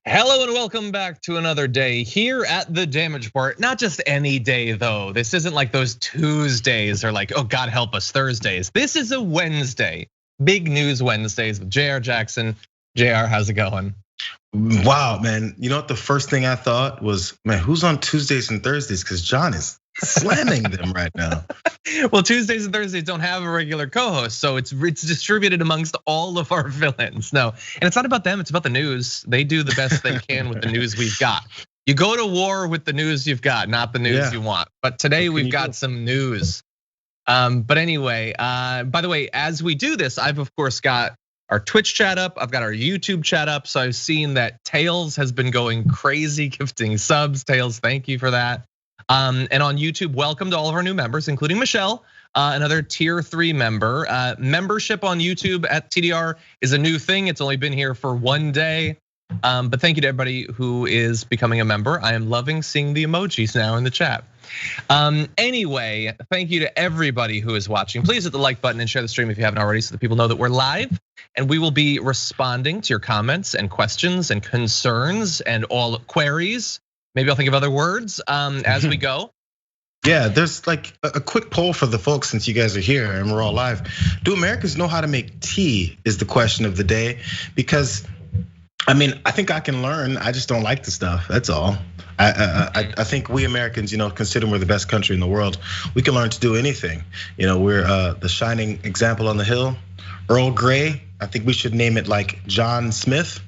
Hello and welcome back to another day here at the Damage Part. Not just any day though. This isn't like those Tuesdays or like, oh God help us, Thursdays. This is a Wednesday. Big news Wednesdays with Jayar Jackson. Jayar, how's it going? Wow, man. You know what the first thing I thought was, man, who's on Tuesdays and Thursdays? Because John is slamming them right now. Well, Tuesdays and Thursdays don't have a regular co-host, so it's distributed amongst all of our villains. No, and it's not about them, it's about the news. They do the best they can with the news we've got. You go to war with the news you've got, not the news you want. But today we've got some news. But anyway, by the way, as we do this, I've of course got our Twitch chat up, I've got our YouTube chat up. So I've seen that Tails has been going crazy gifting subs. Tails, thank you for that. And on YouTube, welcome to all of our new members, including Michelle, another tier 3 member. Membership on YouTube at TDR is a new thing. It's only been here for 1 day. But thank you to everybody who is becoming a member. I am loving seeing the emojis now in the chat. Anyway, thank you to everybody who is watching. Please hit the like button and share the stream if you haven't already so that people know that we're live. And we will be responding to your comments and questions and concerns and all queries. Maybe I'll think of other words as we go. Yeah, there's like a quick poll for the folks since you guys are here and we're all live. Do Americans know how to make tea is the question of the day. Because I mean, I think I can learn, I just don't like the stuff, that's all. I think we Americans, consider we're the best country in the world. We can learn to do anything. We're the shining example on the hill. Earl Grey, I think we should name it like John Smith.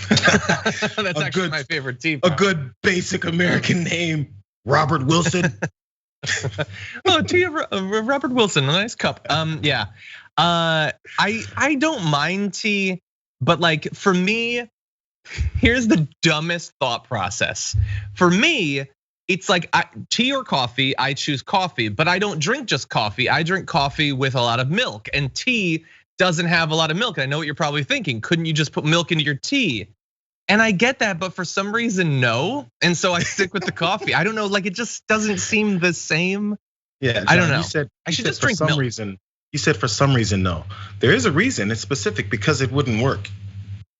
That's actually my favorite tea. A good basic American name, Robert Wilson. Oh, tea of Robert Wilson, a nice cup. Yeah, I don't mind tea, but like for me, here's the dumbest thought process. For me, it's like tea or coffee. I choose coffee, but I don't drink just coffee. I drink coffee with a lot of milk, and tea doesn't have a lot of milk. I know what you're probably thinking. Couldn't you just put milk into your tea? And I get that, but for some reason, no. And so I stick with the coffee. I don't know, like it just doesn't seem the same. Yeah, John, I don't know. You said I should just drink milk. You said for some reason, no. There is a reason, it's specific because it wouldn't work.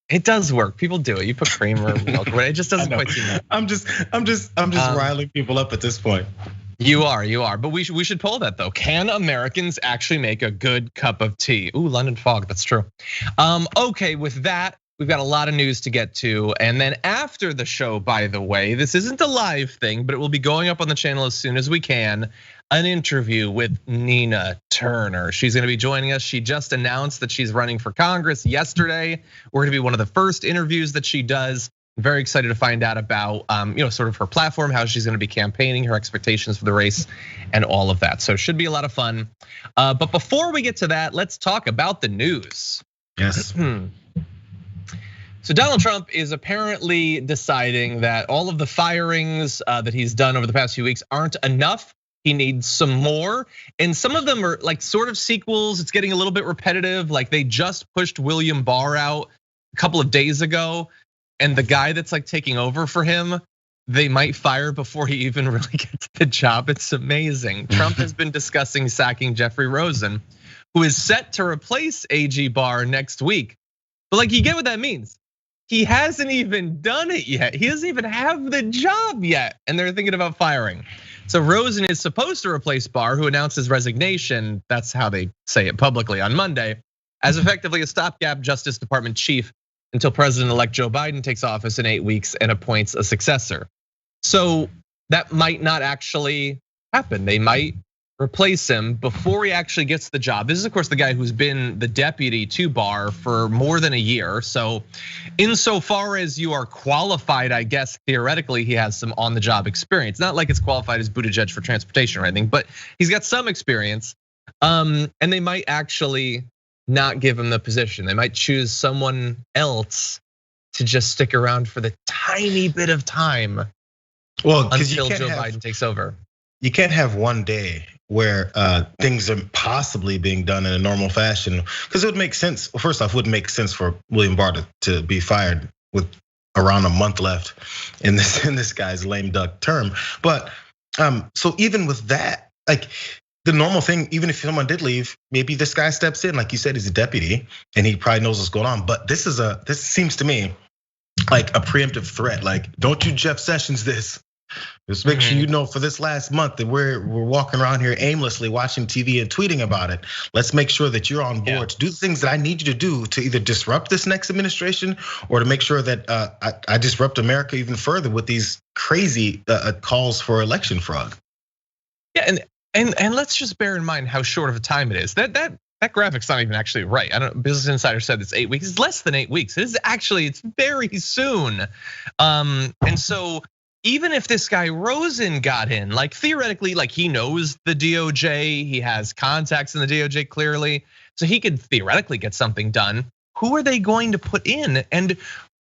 It does work. People do it. You put cream or milk, but it just doesn't quite seem that. I'm just riling people up at this point. You are. But we should poll that though. Can Americans actually make a good cup of tea? Ooh, London fog, that's true. Okay, with that, we've got a lot of news to get to. And then after the show, by the way, this isn't a live thing, but it will be going up on the channel as soon as we can. An interview with Nina Turner. She's gonna be joining us. She just announced that she's running for Congress yesterday. We're gonna be one of the first interviews that she does. Very excited to find out about sort of her platform, how she's gonna be campaigning, her expectations for the race, and all of that. So it should be a lot of fun. But before we get to that, let's talk about the news. Yes. So Donald Trump is apparently deciding that all of the firings that he's done over the past few weeks aren't enough. He needs some more, and some of them are like sort of sequels. It's getting a little bit repetitive. Like they just pushed William Barr out a couple of days ago, and the guy that's like taking over for him, they might fire before he even really gets the job. It's amazing. Trump has been discussing sacking Jeffrey Rosen, who is set to replace AG Barr next week. But like, you get what that means. He hasn't even done it yet. He doesn't even have the job yet, and they're thinking about firing. So Rosen is supposed to replace Barr, who announced his resignation, that's how they say it publicly on Monday, as effectively a stopgap Justice Department chief until President-elect Joe Biden takes office in 8 weeks and appoints a successor. So that might not actually happen. They might replace him before he actually gets the job. This is of course the guy who's been the deputy to Barr for more than a year. So insofar as you are qualified, I guess theoretically he has some on the job experience. Not like it's qualified as Buttigieg for transportation or anything, but he's got some experience. And they might actually not give him the position. They might choose someone else to just stick around for the tiny bit of time until Joe Biden takes over. You can't have one day where things are possibly being done in a normal fashion, because it would make sense. Well, first off, it wouldn't make sense for William Barr to be fired with around a month left in this guy's lame duck term. But so even with that, like the normal thing, even if someone did leave, maybe this guy steps in, like you said, he's a deputy and he probably knows what's going on. But this seems to me, like a preemptive threat. Like, don't you Jeff Sessions this. Just make sure you know for this last month that we're walking around here aimlessly watching TV and tweeting about it. Let's make sure that you're on board to do the things that I need you to do to either disrupt this next administration or to make sure that I disrupt America even further with these crazy calls for election fraud. Yeah, and let's just bear in mind how short of a time it is. That graphic's not even actually right. I don't. Business Insider said it's 8 weeks. It's less than 8 weeks. It's very soon. And so even if this guy Rosen got in, like theoretically, like he knows the DOJ, he has contacts in the DOJ clearly, so he could theoretically get something done. Who are they going to put in, and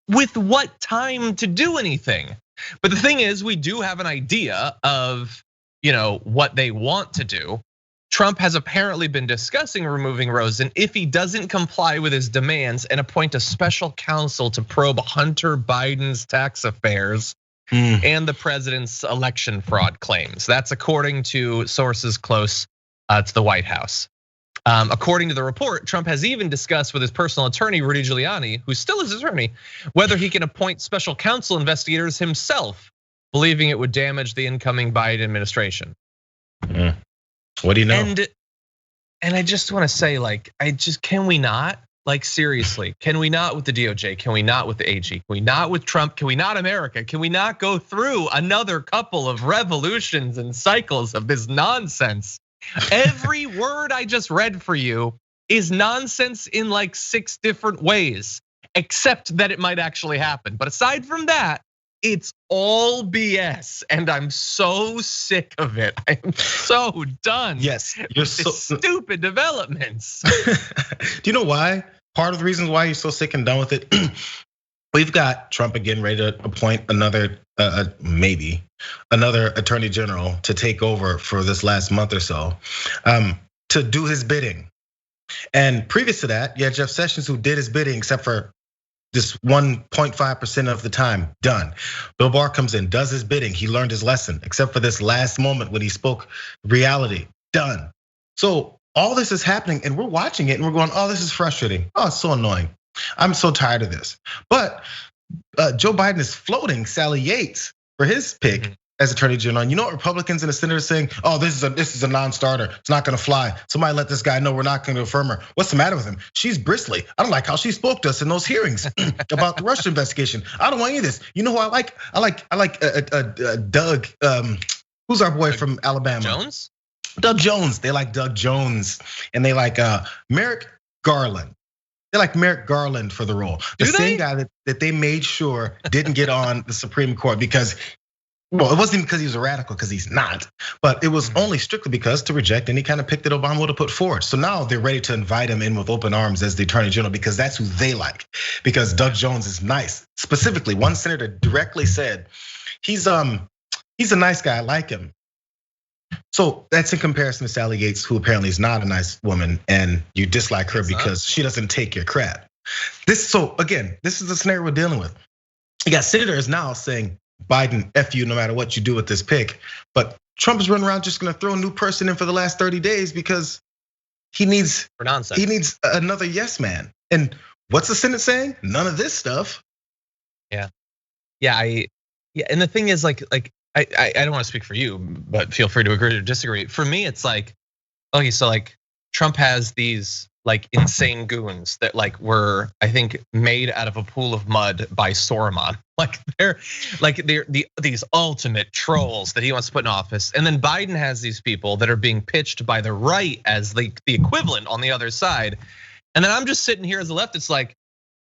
with what time to do anything? But the thing is, we do have an idea of what they want to do. Trump has apparently been discussing removing Rosen if he doesn't comply with his demands and appoint a special counsel to probe Hunter Biden's tax affairs and the president's election fraud claims. That's according to sources close to the White House. According to the report, Trump has even discussed with his personal attorney, Rudy Giuliani, who still is his attorney, whether he can appoint special counsel investigators himself, believing it would damage the incoming Biden administration. What do you know? And I just want to say, like, can we not? Like, seriously, can we not with the DOJ? Can we not with the AG? Can we not with Trump? Can we not America? Can we not go through another couple of revolutions and cycles of this nonsense? Every word I just read for you is nonsense in like 6 different ways, except that it might actually happen. But aside from that, it's all BS, and I'm so sick of it. I'm so done. Yes, you're so stupid developments. Do you know why? Part of the reasons why you're so sick and done with it. We've got Trump again ready to appoint another, maybe another attorney general to take over for this last month or so, to do his bidding. And previous to that, you had Jeff Sessions who did his bidding, except for just 1.5% of the time, done. Bill Barr comes in, does his bidding. He learned his lesson, except for this last moment when he spoke reality, done. So all this is happening and we're watching it and we're going, oh, this is frustrating. Oh, it's so annoying. I'm so tired of this. But Joe Biden is floating Sally Yates for his pick as attorney general. And you know what Republicans in the Senate are saying? Oh, this is a non-starter. It's not gonna fly. Somebody let this guy know we're not gonna affirm her. What's the matter with him? She's bristly. I don't like how she spoke to us in those hearings about the Russia investigation. I don't want any of this. You know who I like? I like Doug. Who's our boy from Alabama? Jones. Doug Jones. They like Doug Jones, and they like Merrick Garland. They like Merrick Garland for the role. The same guy that they made sure didn't get on the Supreme Court because, well, it wasn't even because he was a radical, because he's not. But it was only strictly because to reject any kind of pick that Obama would have put forward. So now they're ready to invite him in with open arms as the attorney general because that's who they like. Because Doug Jones is nice. Specifically, one senator directly said, he's a nice guy, I like him. So that's in comparison to Sally Yates, who apparently is not a nice woman, and you dislike her because she doesn't take your crap. So again, this is the scenario we're dealing with. You got senators now saying, Biden, F you no matter what you do with this pick. But Trump is running around just gonna throw a new person in for the last 30 days because he needs another yes man. And what's the Senate saying? None of this stuff. Yeah, and the thing is, like I don't want to speak for you, but feel free to agree or disagree. For me, it's like, okay, so like Trump has these like insane goons that like were, I think, made out of a pool of mud by Saruman. They're these ultimate trolls that he wants to put in office. And then Biden has these people that are being pitched by the right as the equivalent on the other side. And then I'm just sitting here as a left. It's like,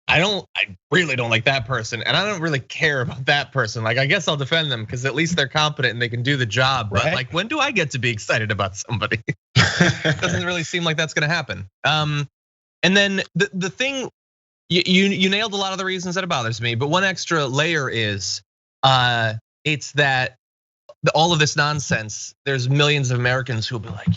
I really don't like that person, and I don't really care about that person. Like, I guess I'll defend them because at least they're competent and they can do the job. But like, when do I get to be excited about somebody? Doesn't really seem like that's gonna happen. And then the thing, you nailed a lot of the reasons that it bothers me. But one extra layer is, it's that all of this nonsense. There's millions of Americans who'll be like,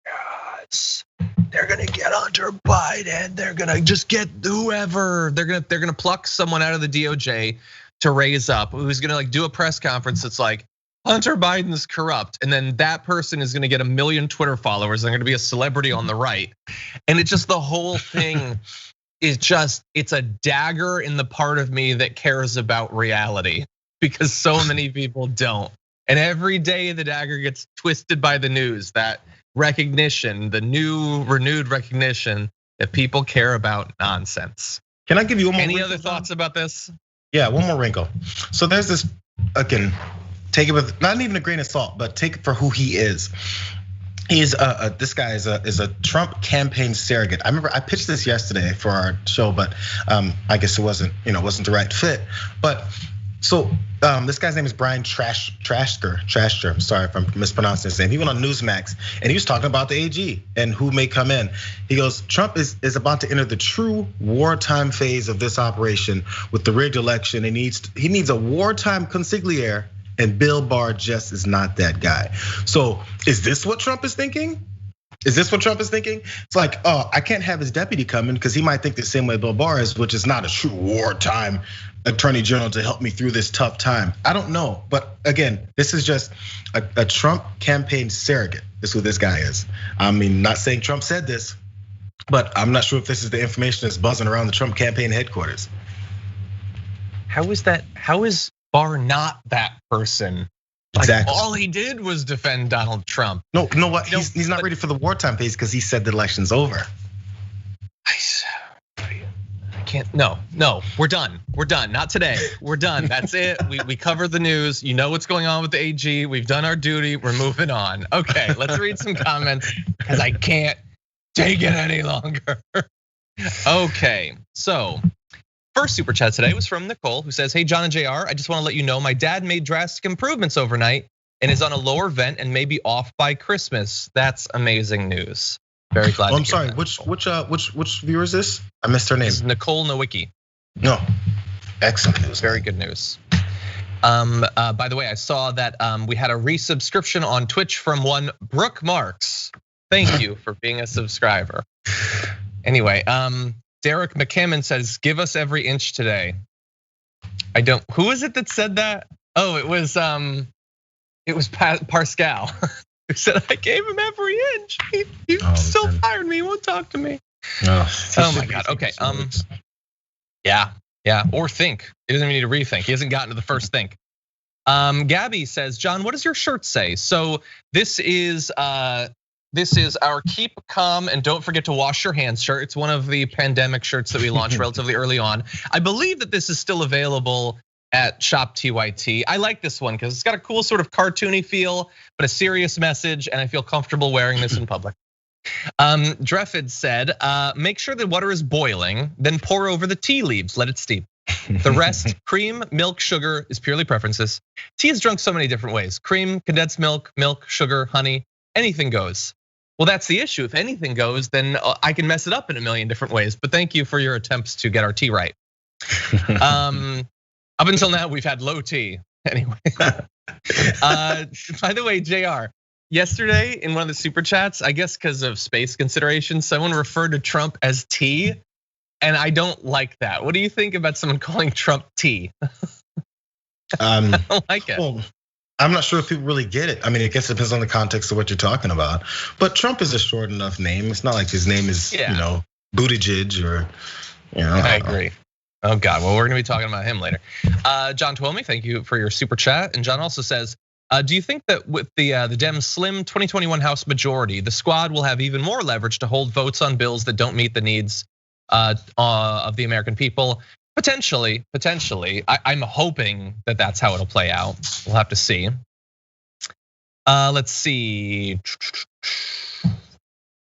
yes, they're gonna get Hunter Biden. They're gonna just get whoever. They're gonna pluck someone out of the DOJ to raise up, who's gonna like do a press conference that's like, Hunter Biden's corrupt, and then that person is gonna get 1 million Twitter followers. They're gonna be a celebrity on the right, and it's just the whole thing it's a dagger in the part of me that cares about reality, because so many people don't. And every day the dagger gets twisted by the news, that recognition, the new renewed recognition that people care about nonsense. Can I give you one more? Any other thoughts about this? Yeah, one more wrinkle. So there's this, again, take it with not even a grain of salt, but take it for who he is. He's this guy is a Trump campaign surrogate. I remember I pitched this yesterday for our show, but I guess it wasn't the right fit. But so this guy's name is Brian Trashker. Sorry if I'm mispronouncing his name. He went on Newsmax and he was talking about the AG and who may come in. He goes, Trump is about to enter the true wartime phase of this operation with the rigged election. He needs a wartime consigliere, and Bill Barr just is not that guy. So is this what Trump is thinking? It's like, oh, I can't have his deputy come in because he might think the same way Bill Barr is, which is not a true wartime attorney general to help me through this tough time. I don't know, but again, this is just a Trump campaign surrogate. This is who this guy is. I mean, not saying Trump said this, but I'm not sure if this is the information that's buzzing around the Trump campaign headquarters. How is that? How is Barr not that person? Like, exactly. All he did was defend Donald Trump. No, you know what? He's not ready for the wartime phase because he said the election's over. I can't. No, we're done. Not today. We're done. That's it. We covered the news. You know what's going on with the AG. We've done our duty. We're moving on. Okay, let's read some comments because I can't take it any longer. Okay, so. First super chat today was from Nicole, who says, hey, John and Jayar, I just want to let you know my dad made drastic improvements overnight and is on a lower vent and may be off by Christmas. That's amazing news. Very glad. I'm sorry. Which viewer is this? I missed her name. This is Nicole Nowicki. No, excellent news. Very good news. By the way, I saw that we had a resubscription on Twitch from one Brooke Marks. Thank you for being a subscriber. Anyway, Derek McCammon says, give us every inch today. Who is it that said that? Oh, it was Pascal who said, I gave him every inch. He still fired me, he won't talk to me. Oh my God, okay. Yeah, or think. He doesn't even need to rethink. He hasn't gotten to the first think. Gabby says, John, what does your shirt say? So this is our Keep Calm and Don't Forget to Wash Your Hands shirt. It's one of the pandemic shirts that we launched relatively early on. I believe that this is still available at Shop TYT. I like this one because it's got a cool sort of cartoony feel, but a serious message, and I feel comfortable wearing this in public. Dreffid said, make sure the water is boiling, then pour over the tea leaves, let it steep. The rest, cream, milk, sugar, is purely preferences. Tea is drunk so many different ways. Cream, condensed milk, sugar, honey, anything goes. Well, that's the issue. If anything goes, then I can mess it up in a million different ways. But thank you for your attempts to get our tea right. Up until now, we've had low tea. Anyway, by the way, Jayar, yesterday in one of the super chats, I guess because of space considerations, someone referred to Trump as T, and I don't like that. What do you think about someone calling Trump T? I don't like it. Well, I'm not sure if people really get it. I mean, I guess it depends on the context of what you're talking about. But Trump is a short enough name. It's not like his name is, Buttigieg or, I agree. Oh God, well, we're gonna be talking about him later. John Twomey, thank you for your super chat. And John also says, do you think that with the Dems' slim 2021 House majority, the squad will have even more leverage to hold votes on bills that don't meet the needs of the American people? Potentially. I'm hoping that that's how it'll play out. We'll have to see. Let's see.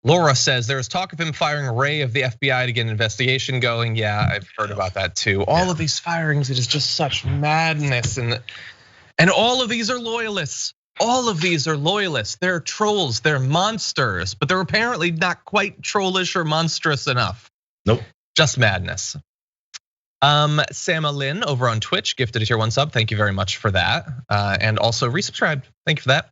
Laura says there's talk of him firing Ray of the FBI to get an investigation going. Yeah, I've heard about that too. All of these firings, it is just such madness, and all of these are loyalists. They're trolls, they're monsters, but they're apparently not quite trollish or monstrous enough. Nope. Just madness. Sama Lynn over on Twitch gifted a tier 1 sub. Thank you very much for that. And also resubscribed. Thank you for that.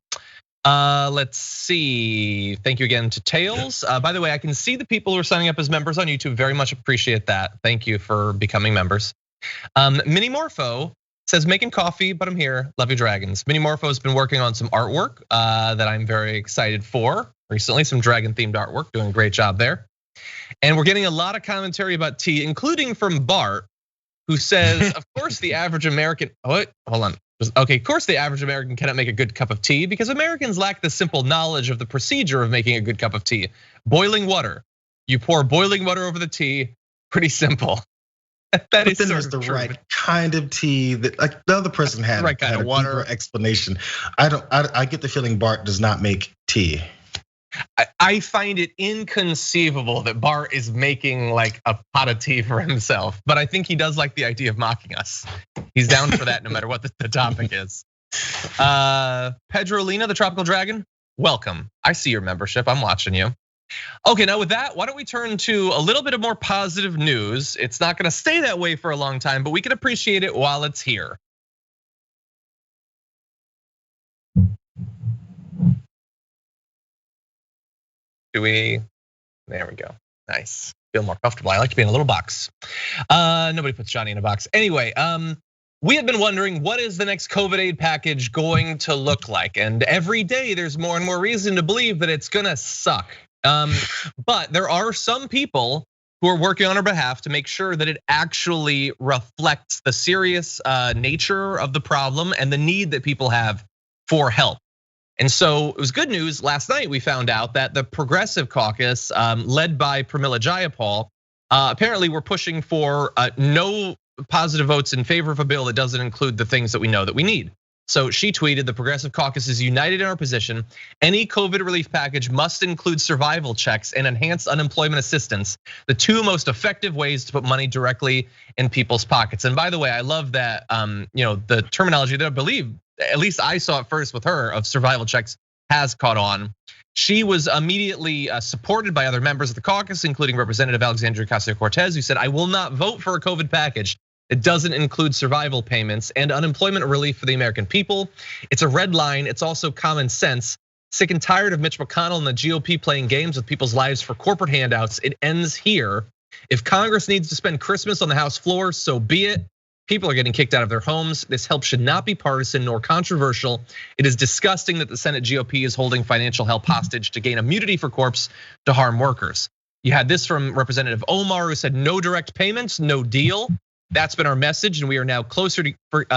Let's see. Thank you again to Tails. By the way, I can see the people who are signing up as members on YouTube. Very much appreciate that. Thank you for becoming members. Mini Morpho says making coffee, but I'm here. Love you, dragons. Mini Morpho has been working on some artwork that I'm very excited for recently. Some dragon themed artwork, doing a great job there. And we're getting a lot of commentary about tea, including from Bart, who says, of course the average American, hold on. Okay, of course the average American cannot make a good cup of tea because Americans lack the simple knowledge of the procedure of making a good cup of tea. Boiling water. You pour boiling water over the tea, pretty simple. That is then there's the right kind of tea that, like, the other person had, right kind had of water explanation. I get the feeling Bart does not make tea. I find it inconceivable that Barr is making like a pot of tea for himself, but I think he does like the idea of mocking us. He's down for that no matter what the topic is. Pedro Lina, the Tropical Dragon, welcome. I see your membership, I'm watching you. Okay, now with that, why don't we turn to a little bit of more positive news? It's not gonna stay that way for a long time, but we can appreciate it while it's here. There we go. Nice. Feel more comfortable. I like to be in a little box. Nobody puts Johnny in a box. Anyway, we have been wondering, what is the next COVID aid package going to look like? And every day there's more and more reason to believe that it's gonna suck. But there are some people who are working on our behalf to make sure that it actually reflects the serious nature of the problem and the need that people have for help. And so it was good news. Last night we found out that the Progressive Caucus, led by Pramila Jayapal, apparently were pushing for no positive votes in favor of a bill that doesn't include the things that we know that we need. So she tweeted, the Progressive Caucus is united in our position. Any COVID relief package must include survival checks and enhanced unemployment assistance, the two most effective ways to put money directly in people's pockets. And by the way, I love that the terminology that I believe, at least I saw it first with her, of survival checks has caught on. She was immediately supported by other members of the caucus, including Representative Alexandria Ocasio-Cortez, who said, I will not vote for a COVID package. It doesn't include survival payments and unemployment relief for the American people. It's a red line. It's also common sense. Sick and tired of Mitch McConnell and the GOP playing games with people's lives for corporate handouts. It ends here. If Congress needs to spend Christmas on the House floor, so be it. People are getting kicked out of their homes. This help should not be partisan nor controversial. It is disgusting that the Senate GOP is holding financial help hostage to gain immunity for corps to harm workers. You had this from Representative Omar, who said no direct payments, no deal. That's been our message, and we are now closer to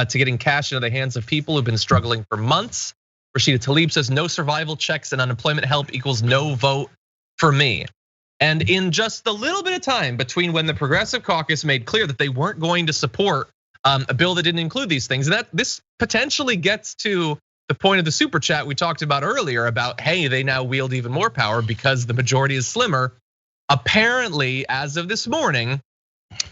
getting cash into the hands of people who've been struggling for months. Rashida Tlaib says no survival checks and unemployment help equals no vote for me. And in just a little bit of time between when the Progressive Caucus made clear that they weren't going to support a bill that didn't include these things, and that this potentially gets to the point of the super chat we talked about earlier about, hey, they now wield even more power because the majority is slimmer. Apparently, as of this morning,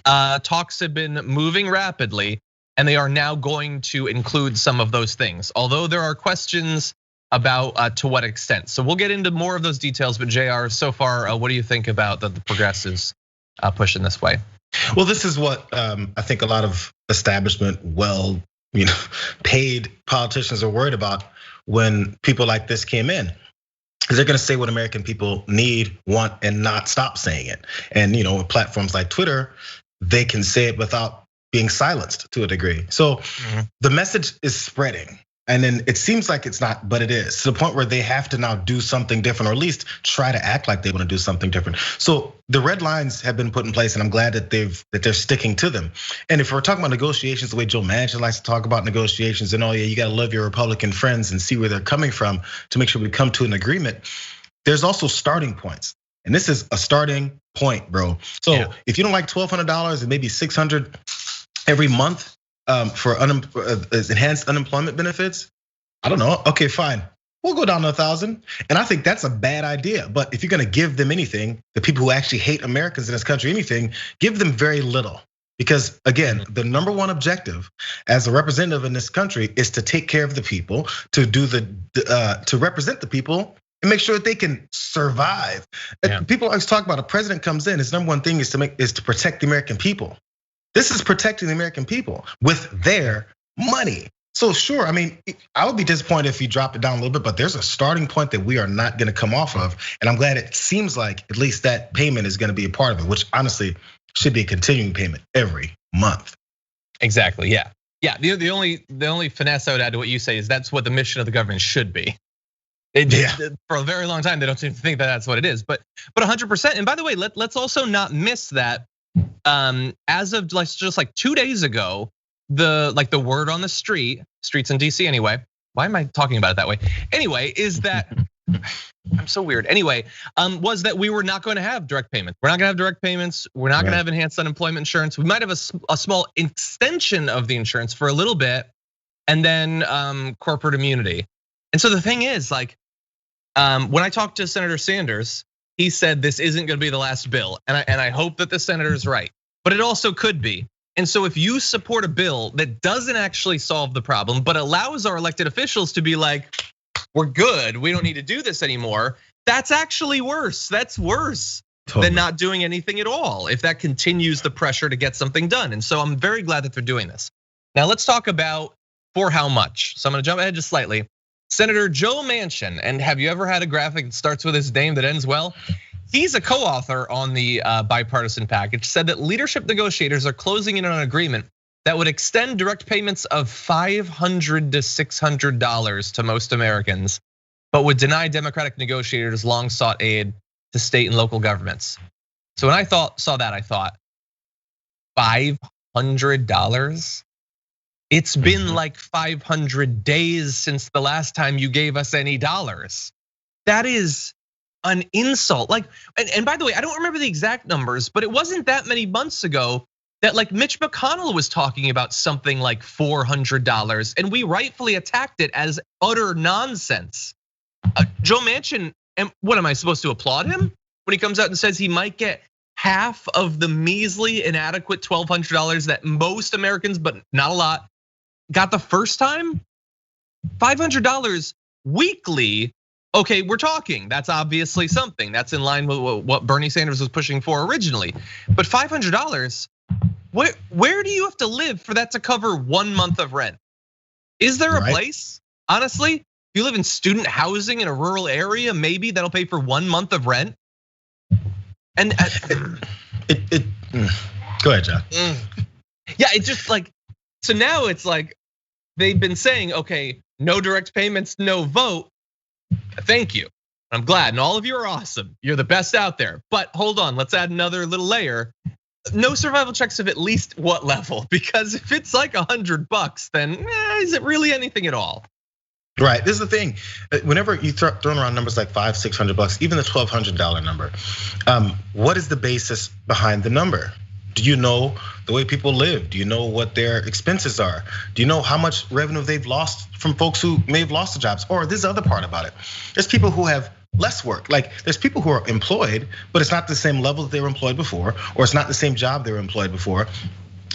talks have been moving rapidly, and they are now going to include some of those things. Although there are questions about to what extent. So we'll get into more of those details. But JR, so far, what do you think about the progressives pushing this way? Well, this is what I think a lot of establishment, paid politicians are worried about when people like this came in. They're gonna say what American people need, want, and not stop saying it. And with platforms like Twitter, they can say it without being silenced to a degree. So the message is spreading. And then it seems like it's not, but it is, to the point where they have to now do something different, or at least try to act like they want to do something different. So the red lines have been put in place, and I'm glad that they're sticking to them. And if we're talking about negotiations, the way Joe Manchin likes to talk about negotiations, and you got to love your Republican friends and see where they're coming from to make sure we come to an agreement. There's also starting points, and this is a starting point, bro. So if you don't like $1,200 and maybe $600 every month for enhanced unemployment benefits, I don't know. Okay, fine. We'll go down to 1,000. And I think that's a bad idea. But if you're gonna give them anything, the people who actually hate Americans in this country, anything, give them very little. Because again, the number one objective as a representative in this country is to take care of the people, to do to represent the people and make sure that they can survive. People always talk about a president comes in, his number one thing is to protect the American people. This is protecting the American people with their money. So sure, I would be disappointed if you drop it down a little bit, but there's a starting point that we are not gonna come off of. And I'm glad it seems like at least that payment is gonna be a part of it, which honestly should be a continuing payment every month. Exactly, yeah. The only finesse I would add to what you say is that's what the mission of the government should be. For a very long time, they don't seem to think that that's what it is. But 100%. And by the way, let's also not miss that. As of just like 2 days ago, the word on the streets in DC anyway. Why am I talking about it that way? Anyway, is that I'm so weird. Anyway, was that we were not going to have direct payments. We're not going to have direct payments. We're not going to have enhanced unemployment insurance. We might have a small extension of the insurance for a little bit, and then corporate immunity. And so the thing is, like, when I talked to Senator Sanders, he said this isn't going to be the last bill, and I hope that the senator is right, but it also could be. And so if you support a bill that doesn't actually solve the problem, but allows our elected officials to be like, we're good, we don't need to do this anymore, that's actually worse. That's worse than not doing anything at all, if that continues the pressure to get something done. And so I'm very glad that they're doing this. Now let's talk about for how much. So I'm gonna jump ahead just slightly. Senator Joe Manchin, and have you ever had a graphic that starts with his name that ends well? He's a co-author on the bipartisan package, said that leadership negotiators are closing in on an agreement that would extend direct payments of $500 to $600 to most Americans, but would deny Democratic negotiators long sought aid to state and local governments. So when I saw that, I thought, $500? It's been like 500 days since the last time you gave us any dollars. That is an insult. Like, and by the way, I don't remember the exact numbers, but it wasn't that many months ago that like Mitch McConnell was talking about something like $400, and we rightfully attacked it as utter nonsense. Joe Manchin, and what am I supposed to applaud him when he comes out and says he might get half of the measly, inadequate $1,200 that most Americans, but not a lot, got the first time? $500 weekly. Okay, we're talking. That's obviously something. That's in line with what Bernie Sanders was pushing for originally. But $500, where do you have to live for that to cover 1 month of rent? Is there a place, honestly, if you live in student housing in a rural area, maybe that'll pay for 1 month of rent? And go ahead, John. Yeah, it's just like, so now it's like they've been saying, okay, no direct payments, no vote. Thank you. I'm glad, and all of you are awesome. You're the best out there. But hold on, let's add another little layer. No survival checks of at least what level? Because if it's like $100, then is it really anything at all? Right, this is the thing. Whenever you throw around numbers like $500, $600, even the $1,200 number, what is the basis behind the number? Do you know the way people live? Do you know what their expenses are? Do you know how much revenue they've lost from folks who may have lost their jobs? Or this other part about it, there's people who have less work. Like there's people who are employed, but it's not the same level that they were employed before, or it's not the same job they were employed before.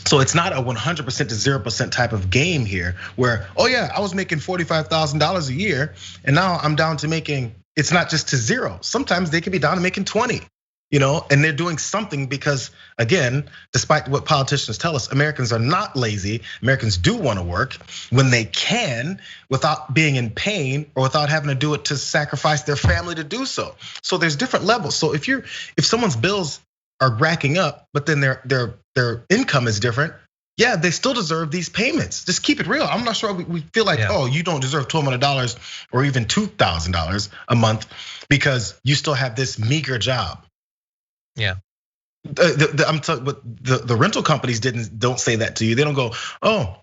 So it's not a 100% to 0% type of game here where, oh yeah, I was making $45,000 a year and now I'm down to making, it's not just to zero. Sometimes they could be down to making 20. And they're doing something because, again, despite what politicians tell us, Americans are not lazy. Americans do want to work when they can without being in pain or without having to do it to sacrifice their family to do so. So there's different levels. So if someone's bills are racking up, but then their income is different, yeah, they still deserve these payments. Just keep it real. I'm not sure we feel like, oh, you don't deserve $1,200 or even $2,000 a month because you still have this meager job. Yeah, I'm talking, but the rental companies don't say that to you. They don't go, oh,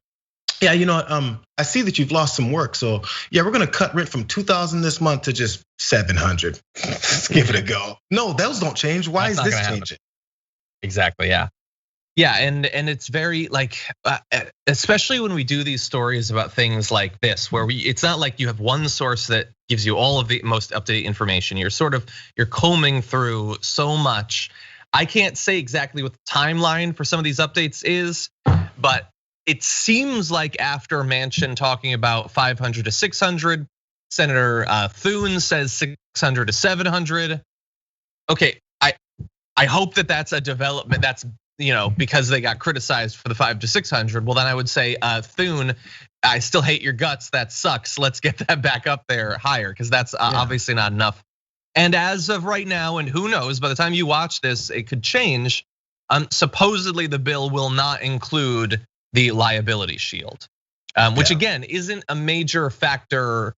yeah, you know what? I see that you've lost some work, so yeah, we're gonna cut rent from $2,000 this month to just $700. Let's give it a go. No, those don't change. Why is this changing? Exactly. Yeah. Yeah, and it's very like, especially when we do these stories about things like this, where it's not like you have one source that gives you all of the most up-to-date information. You're combing through so much. I can't say exactly what the timeline for some of these updates is, but it seems like after Manchin talking about 500 to 600, Senator Thune says 600 to 700. Okay, I hope that that's a development. That's because they got criticized for the 500 to 600. Well, then I would say, Thune, I still hate your guts. That sucks. Let's get that back up there higher, because that's obviously not enough. And as of right now, and who knows, by the time you watch this, it could change. Supposedly the bill will not include the liability shield, which again isn't a major factor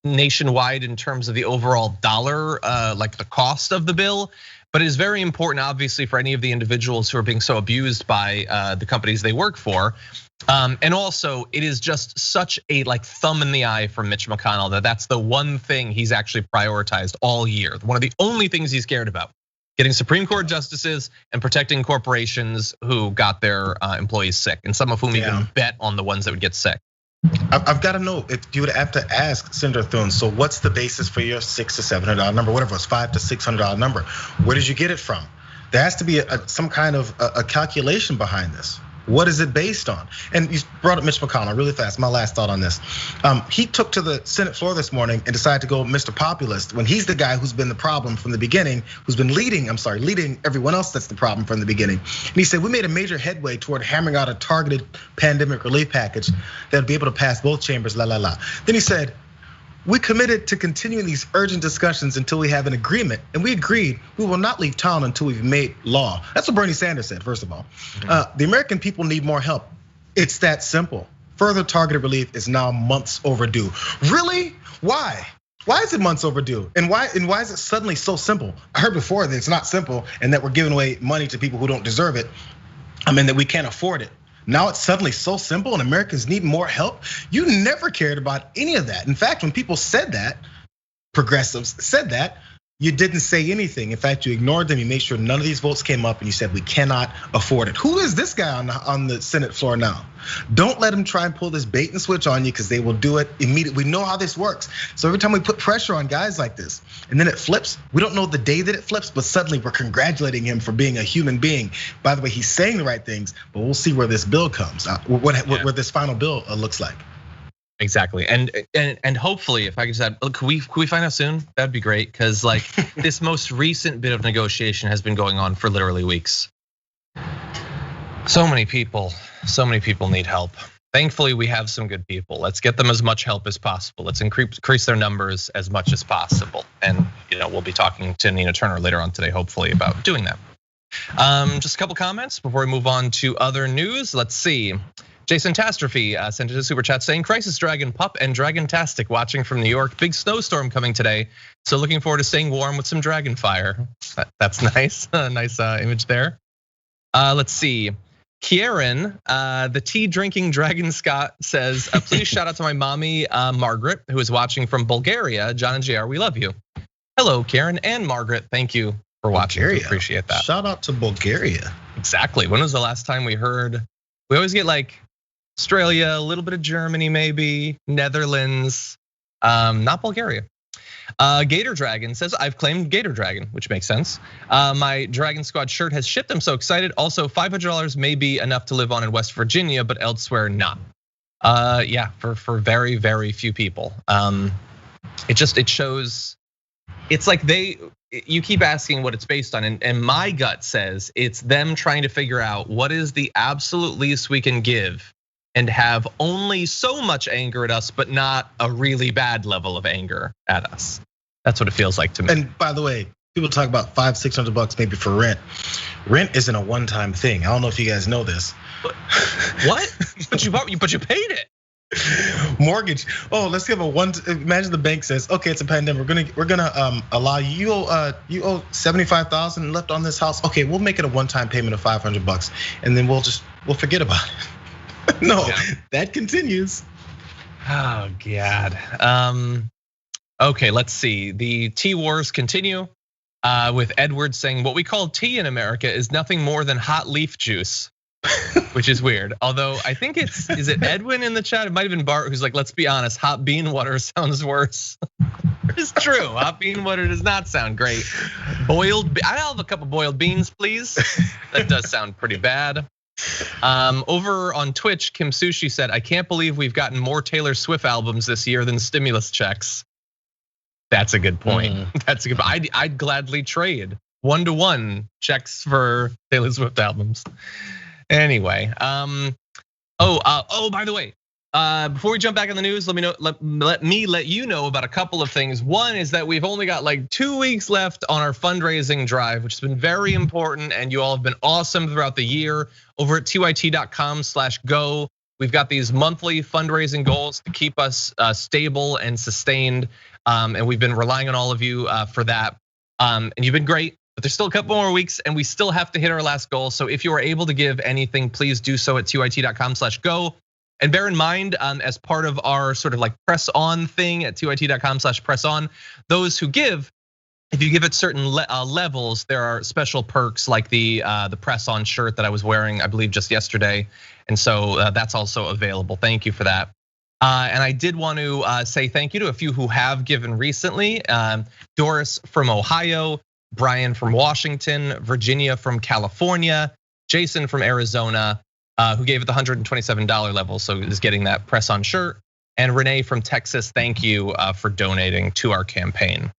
nationwide in terms of the overall dollar, like the cost of the bill. But it is very important, obviously, for any of the individuals who are being so abused by the companies they work for. And also, it is just such a like thumb in the eye for Mitch McConnell that's the one thing he's actually prioritized all year. One of the only things he's cared about, getting Supreme Court justices and protecting corporations who got their employees sick, and some of whom even bet on the ones that would get sick. I've got to know if you would have to ask Senator Thune. So what's the basis for your $600 to $700 number, whatever it was, $500 to $600 number? Where did you get it from? There has to be some kind of a calculation behind this. What is it based on? And you brought up Mitch McConnell really fast. My last thought on this. He took to the Senate floor this morning and decided to go Mr. Populist when he's the guy who's been the problem from the beginning, who's been leading everyone else that's the problem from the beginning. And he said, we made a major headway toward hammering out a targeted pandemic relief package that'd be able to pass both chambers, la la la. Then he said, we committed to continuing these urgent discussions until we have an agreement, and we agreed we will not leave town until we've made law. That's what Bernie Sanders said, first of all. The American people need more help. It's that simple. Further targeted relief is now months overdue. Really? Why? Why is it months overdue? And why is it suddenly so simple? I heard before that it's not simple and that we're giving away money to people who don't deserve it. I mean, that we can't afford it. Now it's suddenly so simple and Americans need more help. You never cared about any of that. In fact, when people said that, progressives said that, you didn't say anything. In fact, you ignored them. You made sure none of these votes came up and you said we cannot afford it. Who is this guy on the Senate floor now? Don't let him try and pull this bait and switch on you because they will do it immediately. We know how this works. So every time we put pressure on guys like this and then it flips, we don't know the day that it flips, but suddenly we're congratulating him for being a human being. By the way, he's saying the right things, but we'll see where this bill comes, where this final bill looks like. Exactly, and hopefully, if I could say, could we find out soon? That'd be great, because like this most recent bit of negotiation has been going on for literally weeks. So many people need help. Thankfully, we have some good people. Let's get them as much help as possible. Let's increase their numbers as much as possible. And we'll be talking to Nina Turner later on today, hopefully, about doing that. Just a couple comments before we move on to other news. Let's see. Jason Tastrophe sent us a super chat saying, Crisis Dragon Pup and Dragontastic watching from New York. Big snowstorm coming today. So looking forward to staying warm with some dragon fire. That's nice, nice image there. Let's see. Kieran, the tea drinking Dragon Scott says, please shout out to my mommy, Margaret, who is watching from Bulgaria. John and Jayar, we love you. Hello, Kieran and Margaret. Thank you for watching. We appreciate that. Shout out to Bulgaria. Exactly. When was the last time we heard? We always get like Australia, a little bit of Germany, maybe Netherlands, not Bulgaria. Gator Dragon says, I've claimed Gator Dragon, which makes sense. My Dragon Squad shirt has shipped. I'm so excited. Also, $500 may be enough to live on in West Virginia, but elsewhere not. Yeah, for very, very few people. It shows, it's like you keep asking what it's based on, and my gut says it's them trying to figure out what is the absolute least we can give and have only so much anger at us, but not a really bad level of anger at us. That's what it feels like to me. And by the way, people talk about $500-600 maybe for rent. Rent isn't a one-time thing. I don't know if you guys know this. What? But you paid it. Mortgage. Oh, let's give imagine the bank says, okay, it's a pandemic. We're gonna allow you owe $75,000 left on this house. Okay, we'll make it a one-time payment of $500, and then we'll forget about it. No, that continues. Oh God. Okay, let's see. The tea wars continue with Edward saying what we call tea in America is nothing more than hot leaf juice, which is weird. Although I think is it Edwin in the chat? It might have been Bart who's like, let's be honest, hot bean water sounds worse. It's true. Hot bean water does not sound great. I'll have a cup of boiled beans, please. That does sound pretty bad. Over on Twitch, Kim Sushi said, I can't believe we've gotten more Taylor Swift albums this year than stimulus checks. That's a good point. That's a good point. I'd gladly trade 1-to-1 checks for Taylor Swift albums. Anyway, by the way, before we jump back in the news, let me let you know about a couple of things. One is that we've only got like 2 weeks left on our fundraising drive, which has been very important, and you all have been awesome throughout the year. Over at tyt.com/go, We've got these monthly fundraising goals to keep us stable and sustained, and we've been relying on all of you for that. And you've been great, but there's still a couple more weeks, and we still have to hit our last goal. So if you are able to give anything, please do so at tyt.com/go. And bear in mind, as part of our sort of like press on thing at tyt.com/press on, those who give, if you give at certain levels, there are special perks like the press on shirt that I was wearing, I believe just yesterday. And so that's also available. Thank you for that. And I did want to say thank you to a few who have given recently. Doris from Ohio, Brian from Washington, Virginia from California, Jason from Arizona, who gave at the $127 level, so is getting that press on shirt. And Renee from Texas, thank you for donating to our campaign.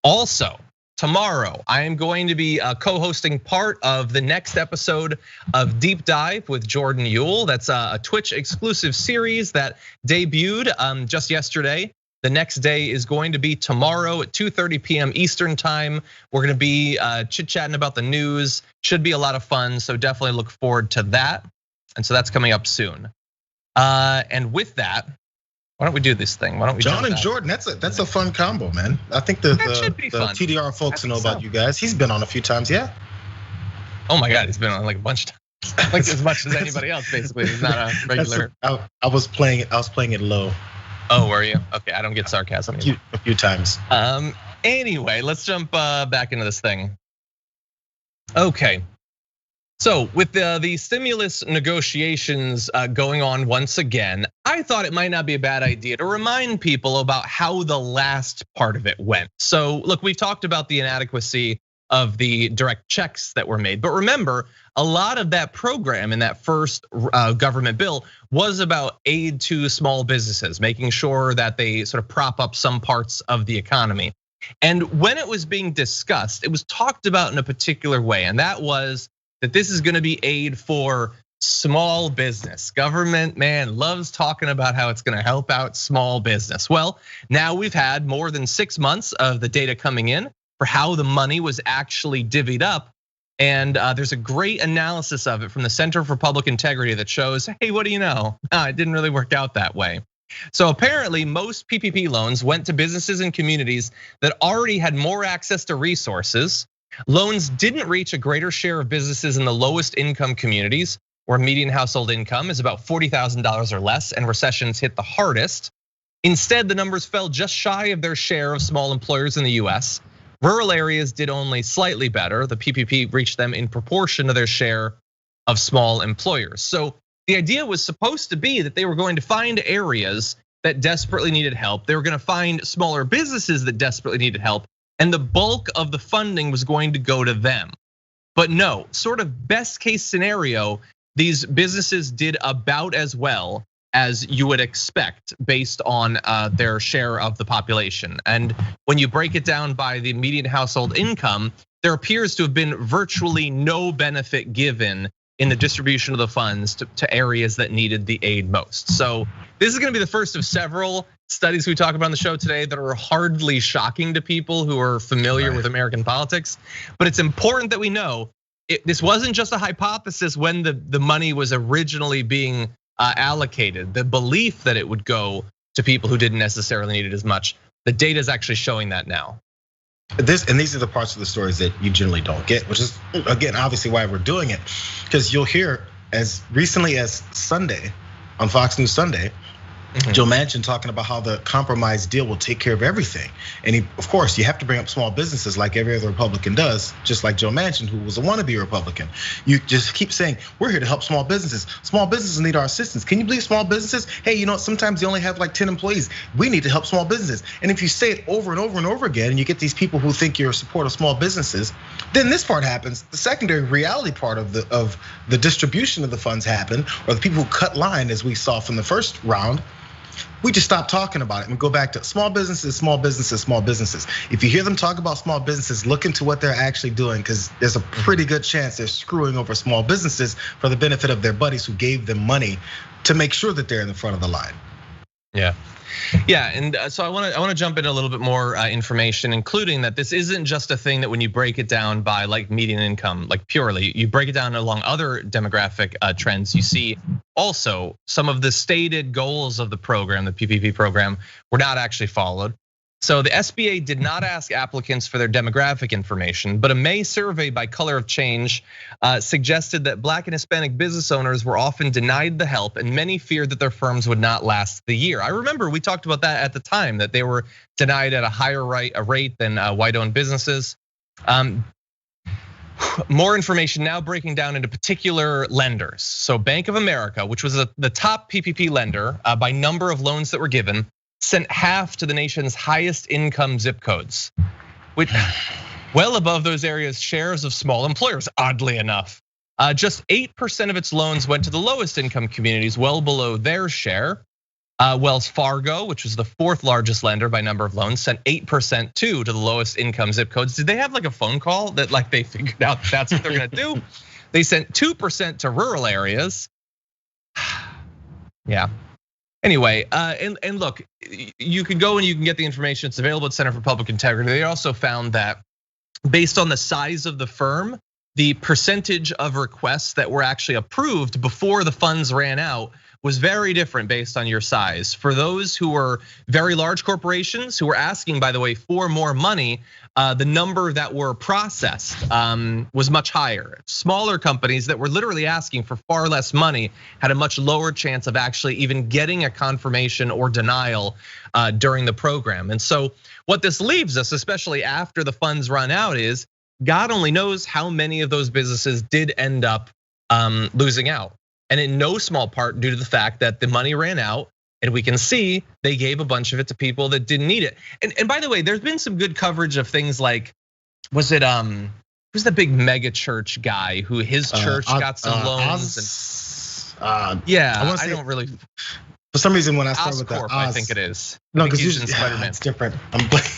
Also, tomorrow, I am going to be co-hosting part of the next episode of Deep Dive with Jordan Uhl. That's a Twitch exclusive series that debuted just yesterday. The next day is going to be tomorrow at 2:30 p.m. Eastern time. We're gonna be chit-chatting about the news. Should be a lot of fun, so definitely look forward to that. And so that's coming up soon. And with that, why don't we do this thing? Why don't we? John and Jordan, that's a fun combo, man. I think the TDR folks know about you guys. He's been on a few times, yeah. Oh my God, he's been on like a bunch of times, like as much as anybody else. Basically, he's not a regular. I was playing it low. Oh, were you? Okay, I don't get sarcasm anymore. A few times. Anyway, let's jump back into this thing. Okay. So with the stimulus negotiations going on once again, I thought it might not be a bad idea to remind people about how the last part of it went. So look, we've talked about the inadequacy of the direct checks that were made, but remember, a lot of that program in that first government bill was about aid to small businesses, making sure that they sort of prop up some parts of the economy. And when it was being discussed, it was talked about in a particular way, and that was that this is gonna be aid for small business. Government, man, loves talking about how it's gonna help out small business. Well, now we've had more than 6 months of the data coming in for how the money was actually divvied up. And there's a great analysis of it from the Center for Public Integrity that shows, hey, what do you know? It didn't really work out that way. So apparently most PPP loans went to businesses and communities that already had more access to resources. Loans didn't reach a greater share of businesses in the lowest income communities, where median household income is about $40,000 or less, and recessions hit the hardest. Instead, the numbers fell just shy of their share of small employers in the US. Rural areas did only slightly better. The PPP reached them in proportion to their share of small employers. So the idea was supposed to be that they were going to find areas that desperately needed help. They were gonna find smaller businesses that desperately needed help, and the bulk of the funding was going to go to them. But no, sort of best case scenario, these businesses did about as well as you would expect based on their share of the population. And when you break it down by the median household income, there appears to have been virtually no benefit given in the distribution of the funds to areas that needed the aid most. So this is gonna be the first of several studies we talk about on the show today that are hardly shocking to people who are familiar with American politics. But it's important that we know this wasn't just a hypothesis when the money was originally being allocated. The belief that it would go to people who didn't necessarily need it as much. The data is actually showing that now. These are the parts of the stories that you generally don't get, which is again obviously why we're doing it, because you'll hear as recently as Sunday on Fox News Sunday, Joe Manchin talking about how the compromise deal will take care of everything. And of course, you have to bring up small businesses like every other Republican does, just like Joe Manchin, who was a wannabe Republican. You just keep saying, we're here to help small businesses. Small businesses need our assistance. Can you believe small businesses? Hey, you know, sometimes you only have like 10 employees. We need to help small businesses. And if you say it over and over and over again, and you get these people who think you're a supporter of small businesses, then this part happens. The secondary reality part of the distribution of the funds happen, or the people who cut line, as we saw from the first round. We just stop talking about it and go back to small businesses, small businesses, small businesses. If you hear them talk about small businesses, look into what they're actually doing, because there's a pretty good chance they're screwing over small businesses for the benefit of their buddies who gave them money to make sure that they're in the front of the line. Yeah. Yeah, and so I want to jump into a little bit more information, including that this isn't just a thing that when you break it down by like median income, like purely, you break it down along other demographic trends. You see also some of the stated goals of the program, the PPP program, were not actually followed. So the SBA did not ask applicants for their demographic information, but a May survey by Color of Change suggested that Black and Hispanic business owners were often denied the help, and many feared that their firms would not last the year. I remember we talked about that at the time, that they were denied at a higher rate than white-owned businesses. More information now breaking down into particular lenders. So Bank of America, which was the top PPP lender by number of loans that were given, sent half to the nation's highest income zip codes, which well above those areas' shares of small employers, oddly enough. Just 8% of its loans went to the lowest income communities, well below their share. Wells Fargo, which was the fourth largest lender by number of loans, sent 8% too to the lowest income zip codes. Did they have like a phone call that like they figured out that's what they're gonna do? They sent 2% to rural areas. Yeah. Anyway, and look, you can go and you can get the information. It's available at Center for Public Integrity. They also found that based on the size of the firm, the percentage of requests that were actually approved before the funds ran out was very different based on your size. For those who were very large corporations who were asking, by the way, for more money, the number that were processed was much higher. Smaller companies that were literally asking for far less money had a much lower chance of actually even getting a confirmation or denial during the program. And so what this leaves us, especially after the funds run out, is God only knows how many of those businesses did end up losing out. And in no small part due to the fact that the money ran out, and we can see they gave a bunch of it to people that didn't need it. And by the way, there's been some good coverage of things like, who's the big mega church guy who his church got some loans? Yeah, I don't really. For some reason, when I start with that, I think it is. No, because usually it's different.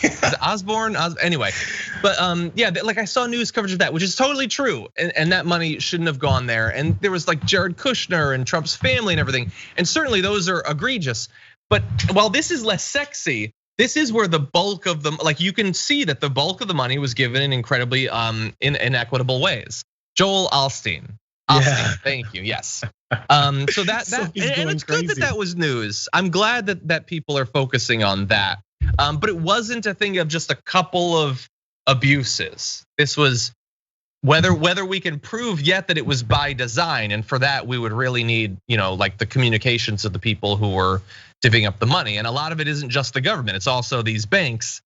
Is it Osborne? Anyway, but yeah, like I saw news coverage of that, which is totally true, and that money shouldn't have gone there. And there was like Jared Kushner and Trump's family and everything, and certainly those are egregious. But while this is less sexy, this is where the bulk of them, like you can see that the bulk of the money was given in incredibly inequitable ways. Joel Osteen. Yeah. Thank you. Yes. So that and it's good that that was news. I'm glad that people are focusing on that. But it wasn't a thing of just a couple of abuses. This was whether we can prove yet that it was by design, and for that we would really need, like the communications of the people who were divvying up the money. And a lot of it isn't just the government; it's also these banks.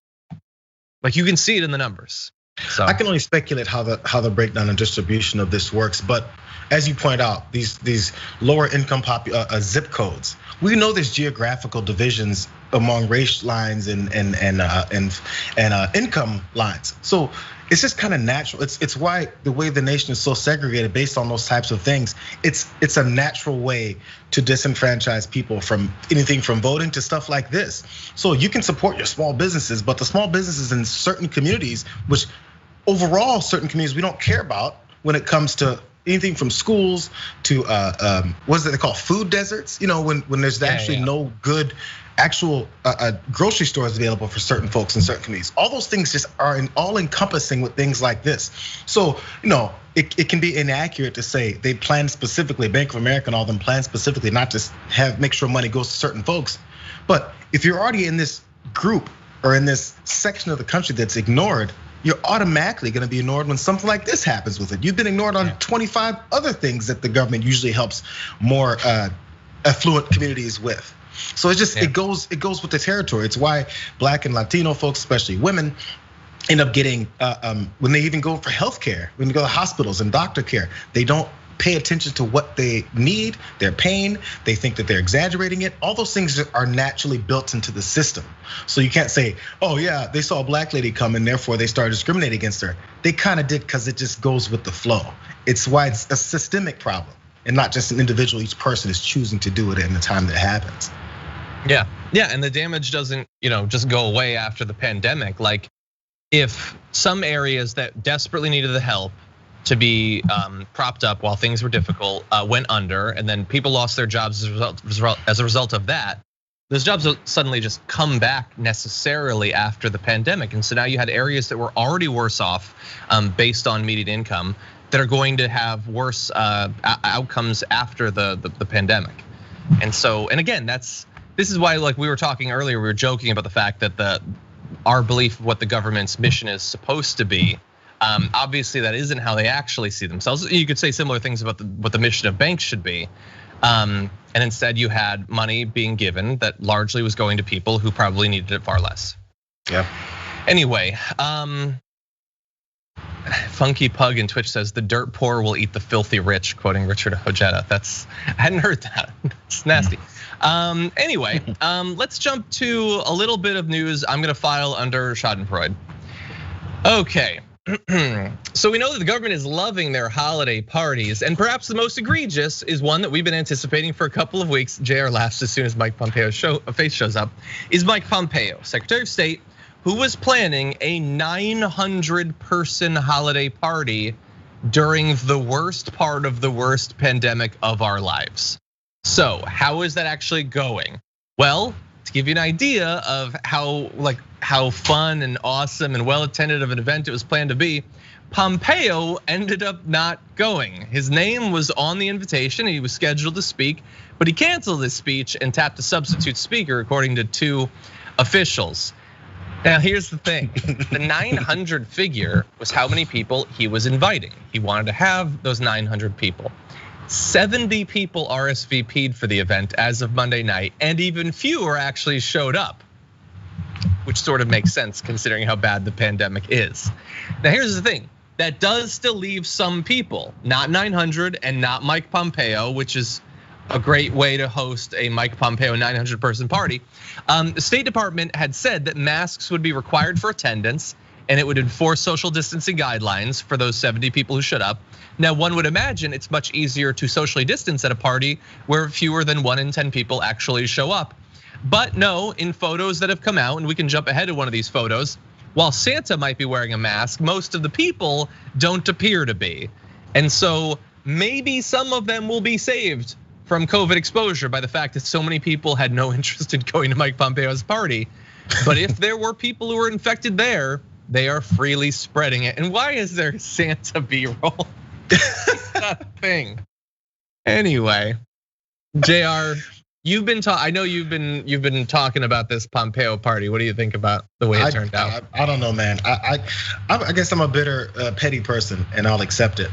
Like you can see it in the numbers. So I can only speculate how the breakdown and distribution of this works, but as you point out, these lower income zip codes, we know there's geographical divisions among race lines and income lines. So it's just kind of natural. It's why the way the nation is so segregated based on those types of things. It's a natural way to disenfranchise people from anything from voting to stuff like this. So you can support your small businesses, but the small businesses in certain communities, which overall certain communities we don't care about when it comes to anything from schools to what is it they call food deserts? When there's actually no good actual grocery stores available for certain folks in certain communities. All those things just are all encompassing with things like this. So it can be inaccurate to say they plan specifically, Bank of America and all them plan specifically not to make sure money goes to certain folks. But if you're already in this group or in this section of the country that's ignored, you're automatically gonna be ignored when something like this happens with it. You've been ignored on 25 other things that the government usually helps more affluent communities with. So it goes with the territory. It's why Black and Latino folks, especially women, end up getting when they even go for healthcare, when they go to hospitals and doctor care, they don't pay attention to what they need, their pain. They think that they're exaggerating it. All those things are naturally built into the system. So you can't say, oh yeah, they saw a Black lady come and therefore they started discriminating against her. They kind of did because it just goes with the flow. It's why it's a systemic problem and not just an individual. Each person is choosing to do it in the time that it happens. Yeah, and the damage doesn't, just go away after the pandemic. Like if some areas that desperately needed the help to be propped up while things were difficult went under, and then people lost their jobs as a result of that. those jobs don't suddenly just come back necessarily after the pandemic. And so now you had areas that were already worse off based on median income that are going to have worse outcomes after the pandemic. And so, and again, this is why, like we were talking earlier, we were joking about the fact that our belief of what the government's mission is supposed to be, obviously that isn't how they actually see themselves. You could say similar things about what the mission of banks should be. And instead you had money being given that largely was going to people who probably needed it far less. Yeah. Anyway, Funky Pug in Twitch says the dirt poor will eat the filthy rich, quoting Richard Ojeda. I hadn't heard that. It's nasty. Anyway, let's jump to a little bit of news. I'm gonna file under Schadenfreude. Okay. So we know that the government is loving their holiday parties, and perhaps the most egregious is one that we've been anticipating for a couple of weeks. JR laughs as soon as Mike Pompeo's face shows up. Is Mike Pompeo, Secretary of State, who was planning a 900-person holiday party during the worst part of the worst pandemic of our lives. So how is that actually going? Well, to give you an idea of how fun and awesome and well attended of an event it was planned to be, Pompeo ended up not going. His name was on the invitation, he was scheduled to speak, but he canceled his speech and tapped a substitute speaker, according to 2 officials. Now here's the thing, the 900 figure was how many people he was inviting. He wanted to have those 900 people. 70 people RSVP'd for the event as of Monday night, and even fewer actually showed up, which sort of makes sense considering how bad the pandemic is. Now here's the thing, that does still leave some people, not 900 and not Mike Pompeo, which is a great way to host a Mike Pompeo 900-person party. The State Department had said that masks would be required for attendance and it would enforce social distancing guidelines for those 70 people who showed up. Now, one would imagine it's much easier to socially distance at a party where fewer than 1 in 10 people actually show up. But no, in photos that have come out, and we can jump ahead to one of these photos, while Santa might be wearing a mask, most of the people don't appear to be. And so maybe some of them will be saved from COVID exposure by the fact that so many people had no interest in going to Mike Pompeo's party. But if there were people who were infected there, they are freely spreading it. And why is there Santa B-roll? That thing. Anyway, JR, I know you've been talking about this Pompeo party. What do you think about the way it turned out? I don't know, man. I guess I'm a bitter, petty person, and I'll accept it.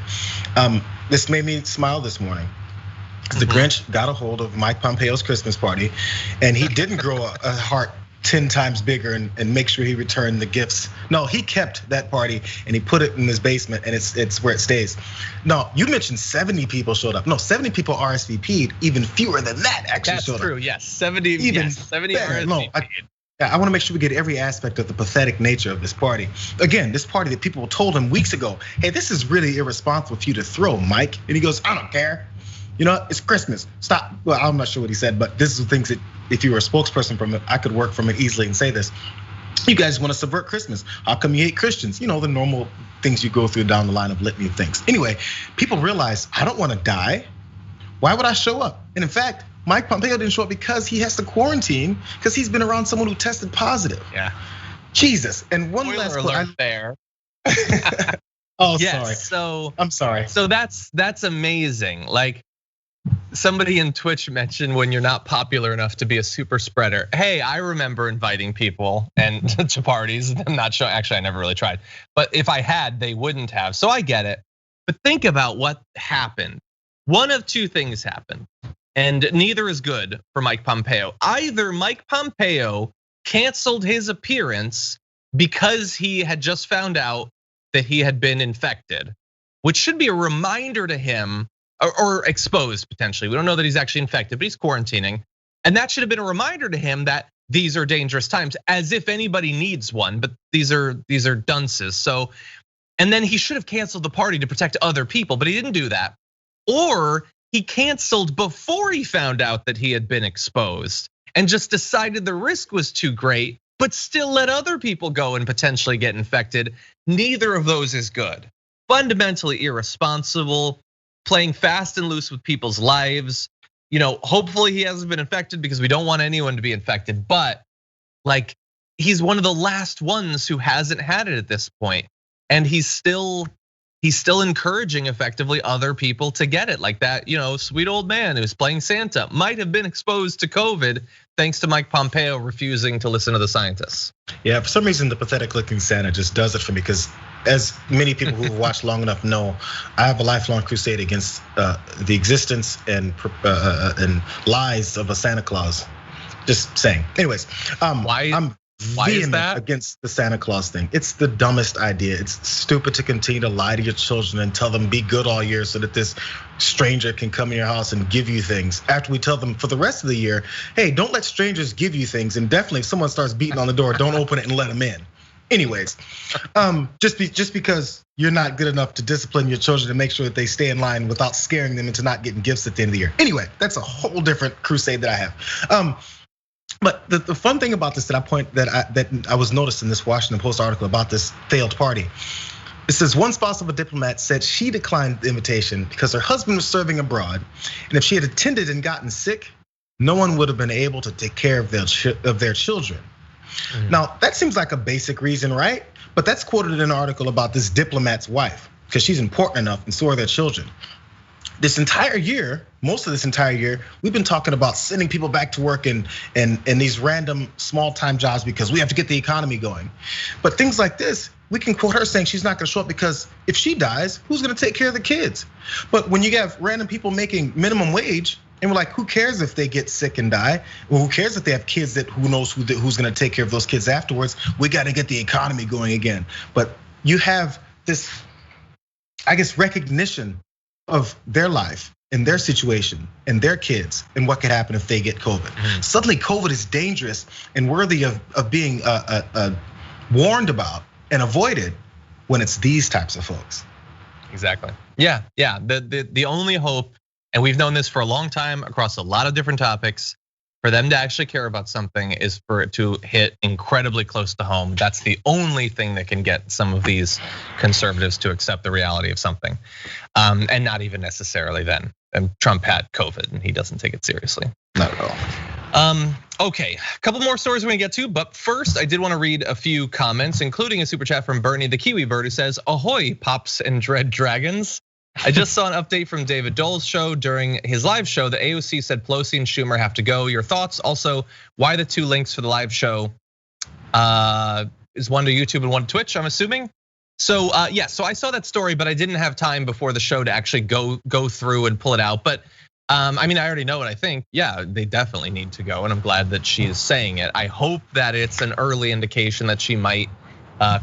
This made me smile this morning. The Grinch got a hold of Mike Pompeo's Christmas party, and he didn't grow a heart 10 times bigger and make sure he returned the gifts. No, he kept that party and he put it in his basement, and it's where it stays. No, you mentioned 70 people showed up. No, 70 people RSVP'd, even fewer than that actually showed up. That's true, yes, 70 RSVP'd. No, I want to make sure we get every aspect of the pathetic nature of this party. Again, this party that people told him weeks ago, hey, this is really irresponsible for you to throw, Mike. And he goes, I don't care. You know, it's Christmas, stop. Well, I'm not sure what he said, but this is the things that if you were a spokesperson from it, I could work from it easily and say this. You guys want to subvert Christmas. How come you hate Christians? You know, the normal things you go through down the line of litany of things. Anyway, people realize I don't want to die. Why would I show up? And in fact, Mike Pompeo didn't show up because he has to quarantine because he's been around someone who tested positive. Yeah. Jesus, and one Spoiler last alert there. Oh, yes, sorry. I'm sorry. So that's amazing. Like, somebody in Twitch mentioned when you're not popular enough to be a super spreader. Hey, I remember inviting people and to parties. I'm not sure, actually I never really tried. But if I had, they wouldn't have, so I get it. But think about what happened. One of 2 things happened, and neither is good for Mike Pompeo. Either Mike Pompeo canceled his appearance because he had just found out that he had been infected, which should be a reminder to him, or exposed potentially. We don't know that he's actually infected, but he's quarantining. And that should have been a reminder to him that these are dangerous times, as if anybody needs one, but these are dunces. So, and then he should have canceled the party to protect other people, but he didn't do that. Or he canceled before he found out that he had been exposed and just decided the risk was too great, but still let other people go and potentially get infected. Neither of those is good. Fundamentally irresponsible, playing fast and loose with people's lives. hopefully he hasn't been infected because we don't want anyone to be infected. But like, he's one of the last ones who hasn't had it at this point, and he's still encouraging effectively other people to get it. Like that, sweet old man who's playing Santa might have been exposed to COVID thanks to Mike Pompeo refusing to listen to the scientists. Yeah, for some reason the pathetic looking Santa just does it for me, because as many people who've watched long enough know, I have a lifelong crusade against the existence and lies of a Santa Claus. Just saying. Anyways, why is that? Against the Santa Claus thing. It's the dumbest idea. It's stupid to continue to lie to your children and tell them be good all year so that this stranger can come in your house and give you things, after we tell them for the rest of the year, hey, don't let strangers give you things, and definitely if someone starts beating on the door, don't open it and let them in. Anyways, just because you're not good enough to discipline your children to make sure that they stay in line without scaring them into not getting gifts at the end of the year. Anyway, that's a whole different crusade that I have. But the fun thing about this that I was noticed in this Washington Post article about this failed party, it says one spouse of a diplomat said she declined the invitation because her husband was serving abroad, and if she had attended and gotten sick, no one would have been able to take care of their children. Now that seems like a basic reason, right? But that's quoted in an article about this diplomat's wife, because she's important enough, and so are their children. This entire year, most of this entire year, we've been talking about sending people back to work in these random small-time jobs because we have to get the economy going. But things like this, we can quote her saying she's not gonna show up because if she dies, who's gonna take care of the kids? But when you have random people making minimum wage, and we're like, who cares if they get sick and die? Well, who cares if they have kids that who knows who's gonna take care of those kids afterwards? We gotta get the economy going again. But you have this, I guess, recognition of their life and their situation and their kids and what could happen if they get COVID. Suddenly COVID is dangerous and worthy of being warned about and avoided when it's these types of folks. Exactly. Yeah. The only hope, and we've known this for a long time across a lot of different topics, for them to actually care about something is for it to hit incredibly close to home. That's the only thing that can get some of these conservatives to accept the reality of something. And not even necessarily then. And Trump had COVID and he doesn't take it seriously. Not at all. Okay, a couple more stories we're gonna get to, but first I did wanna read a few comments, including a super chat from Bernie the Kiwi Bird, who says, ahoy, Pops and Dread Dragons. I just saw an update from David Dole's show during his live show. The AOC said Pelosi and Schumer have to go. Your thoughts? Also, why the two links for the live show is one to YouTube and one to Twitch, I'm assuming. So yeah, so I saw that story, but I didn't have time before the show to actually go through and pull it out. But I mean, I already know what I think. Yeah, they definitely need to go, and I'm glad that she is saying it. I hope that it's an early indication that she might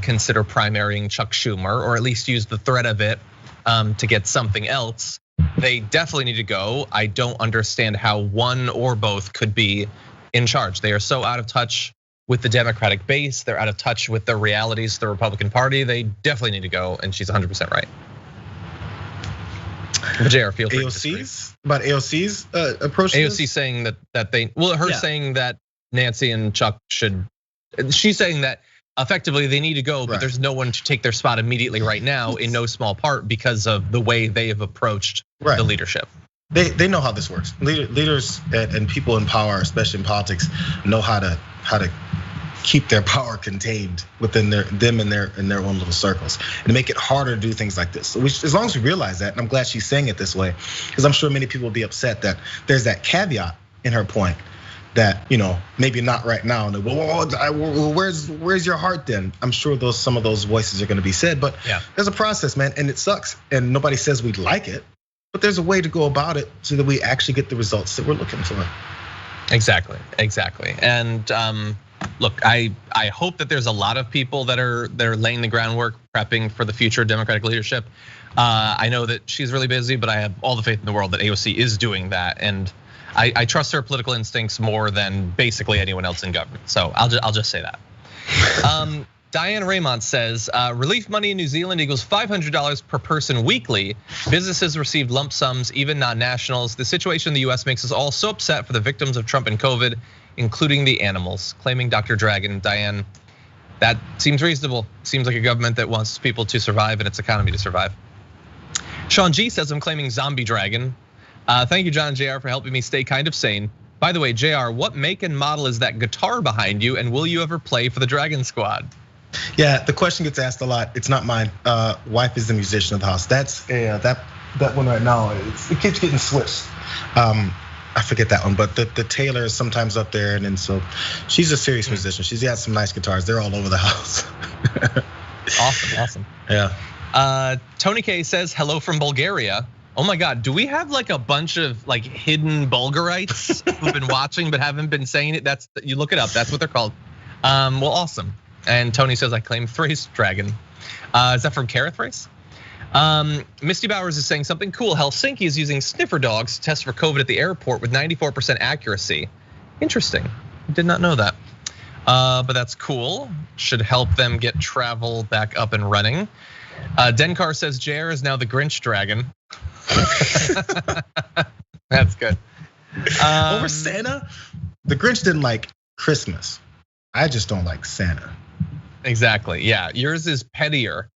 consider primarying Chuck Schumer, or at least use the threat of it to get something else. They definitely need to go. I don't understand how one or both could be in charge. They are so out of touch with the Democratic base. They're out of touch with the realities of the Republican Party. They definitely need to go, and she's 100% right. But Jayar, feel free AOC's about AOC's approach. AOC saying that they, well, her saying that Nancy and Chuck should. She's saying that effectively they need to go, but there's no one to take their spot immediately right now, in no small part because of the way they have approached the leadership. They know how this works. Leaders and people in power, especially in politics, know how to keep their power contained within them and their own little circles, and to make it harder to do things like this. So as long as we realize that, and I'm glad she's saying it this way, because I'm sure many people will be upset that there's that caveat in her point that, maybe not right now. And where's your heart then? I'm sure some of those voices are going to be said, but there's a process, man, and it sucks. And nobody says we'd like it, but there's a way to go about it so that we actually get the results that we're looking for. Exactly. And look, I hope that there's a lot of people that are laying the groundwork, prepping for the future Democratic leadership. I know that she's really busy, but I have all the faith in the world that AOC is doing that, and I trust her political instincts more than basically anyone else in government. So I'll just say that. Diane Raymond says, relief money in New Zealand equals $500 per person weekly. Businesses received lump sums, even non-nationals. The situation in the US makes us all so upset for the victims of Trump and COVID, including the animals, claiming Dr. Dragon. Diane, that seems reasonable. Seems like a government that wants people to survive and its economy to survive. Sean G says, I'm claiming zombie dragon. Thank you, John and Jayar, for helping me stay kind of sane. By the way, Jayar, what make and model is that guitar behind you, and will you ever play for the Dragon Squad? Yeah, the question gets asked a lot. It's not mine. Wife is the musician of the house. That's that one right now. It keeps getting switched. I forget that one, but the Taylor is sometimes up there, and then so she's a serious musician. She's got some nice guitars. They're all over the house. Awesome. Yeah. Tony K says hello from Bulgaria. Oh my God, do we have like a bunch of like hidden Bulgarites who've been watching but haven't been saying it? You look it up. That's what they're called. Well, awesome. And Tony says I claim Thrace Dragon. Is that from Kareth Thrace? Misty Bowers is saying something cool. Helsinki is using sniffer dogs to test for COVID at the airport with 94% accuracy. Interesting. Did not know that. But that's cool. Should help them get travel back up and running. Denkar says Jayar is now the Grinch Dragon. That's good. Over Santa? The Grinch didn't like Christmas. I just don't like Santa. Exactly. Yeah, yours is pettier.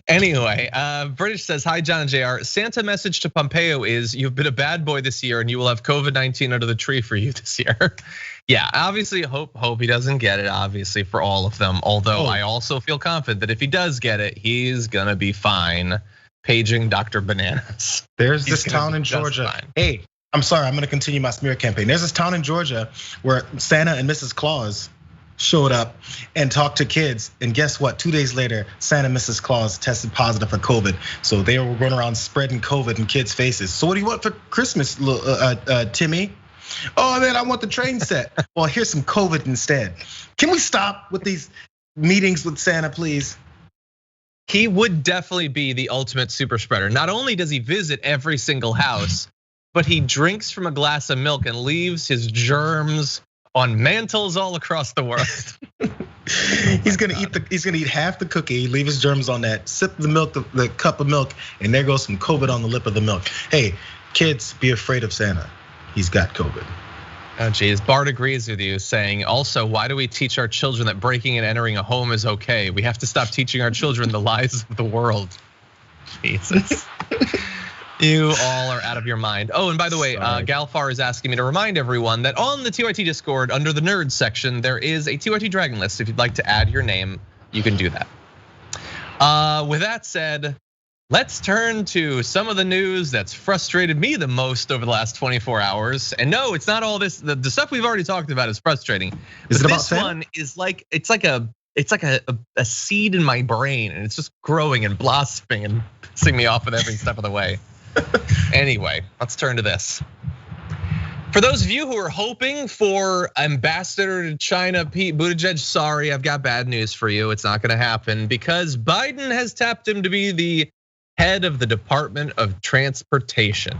Anyway, British says, hi, John and Jayar. Santa message to Pompeo is you've been a bad boy this year and you will have COVID-19 under the tree for you this year. Yeah, obviously hope he doesn't get it, obviously, for all of them. Although I also feel confident that if he does get it, he's gonna be fine. Paging Dr. Bananas. There's this town in Georgia. Hey, I'm sorry, I'm gonna continue my smear campaign. There's this town in Georgia where Santa and Mrs. Claus showed up and talked to kids, and guess what? 2 days later, Santa and Mrs. Claus tested positive for COVID. So they were going around spreading COVID in kids' faces. So what do you want for Christmas, Timmy? Oh man, I want the train set. Well, here's some COVID instead. Can we stop with these meetings with Santa, please? He would definitely be the ultimate super spreader. Not only does he visit every single house, but he drinks from a glass of milk and leaves his germs on mantles all across the world. He's gonna eat half the cookie, leave his germs on that, sip the milk, the cup of milk, and there goes some COVID on the lip of the milk. Hey, kids, be afraid of Santa. He's got COVID. Oh geez, Bart agrees with you, saying also, why do we teach our children that breaking and entering a home is okay? We have to stop teaching our children the lies of the world. Jesus. You all are out of your mind. Oh, and by the way, Galfar is asking me to remind everyone that on the TYT Discord, under the nerds section, there is a TYT Dragon list. If you'd like to add your name, you can do that. With that said, let's turn to some of the news that's frustrated me the most over the last 24 hours. And no, it's not all this. The stuff we've already talked about is frustrating. Is it about this one is like it's like a seed in my brain, and it's just growing and blossoming and pissing me off with every step of the way. Anyway, let's turn to this. For those of you who are hoping for Ambassador to China Pete Buttigieg, sorry, I've got bad news for you. It's not gonna happen because Biden has tapped him to be the head of the Department of Transportation,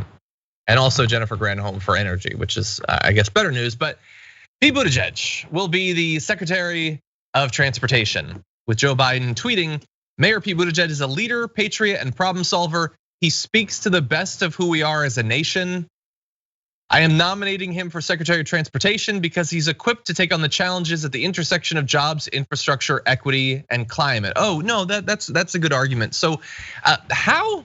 and also Jennifer Granholm for energy, which is, I guess, better news. But Pete Buttigieg will be the Secretary of Transportation, with Joe Biden tweeting, Mayor Pete Buttigieg is a leader, patriot, and problem solver. He speaks to the best of who we are as a nation. I am nominating him for Secretary of Transportation because he's equipped to take on the challenges at the intersection of jobs, infrastructure, equity, and climate. Oh no, that's a good argument. So how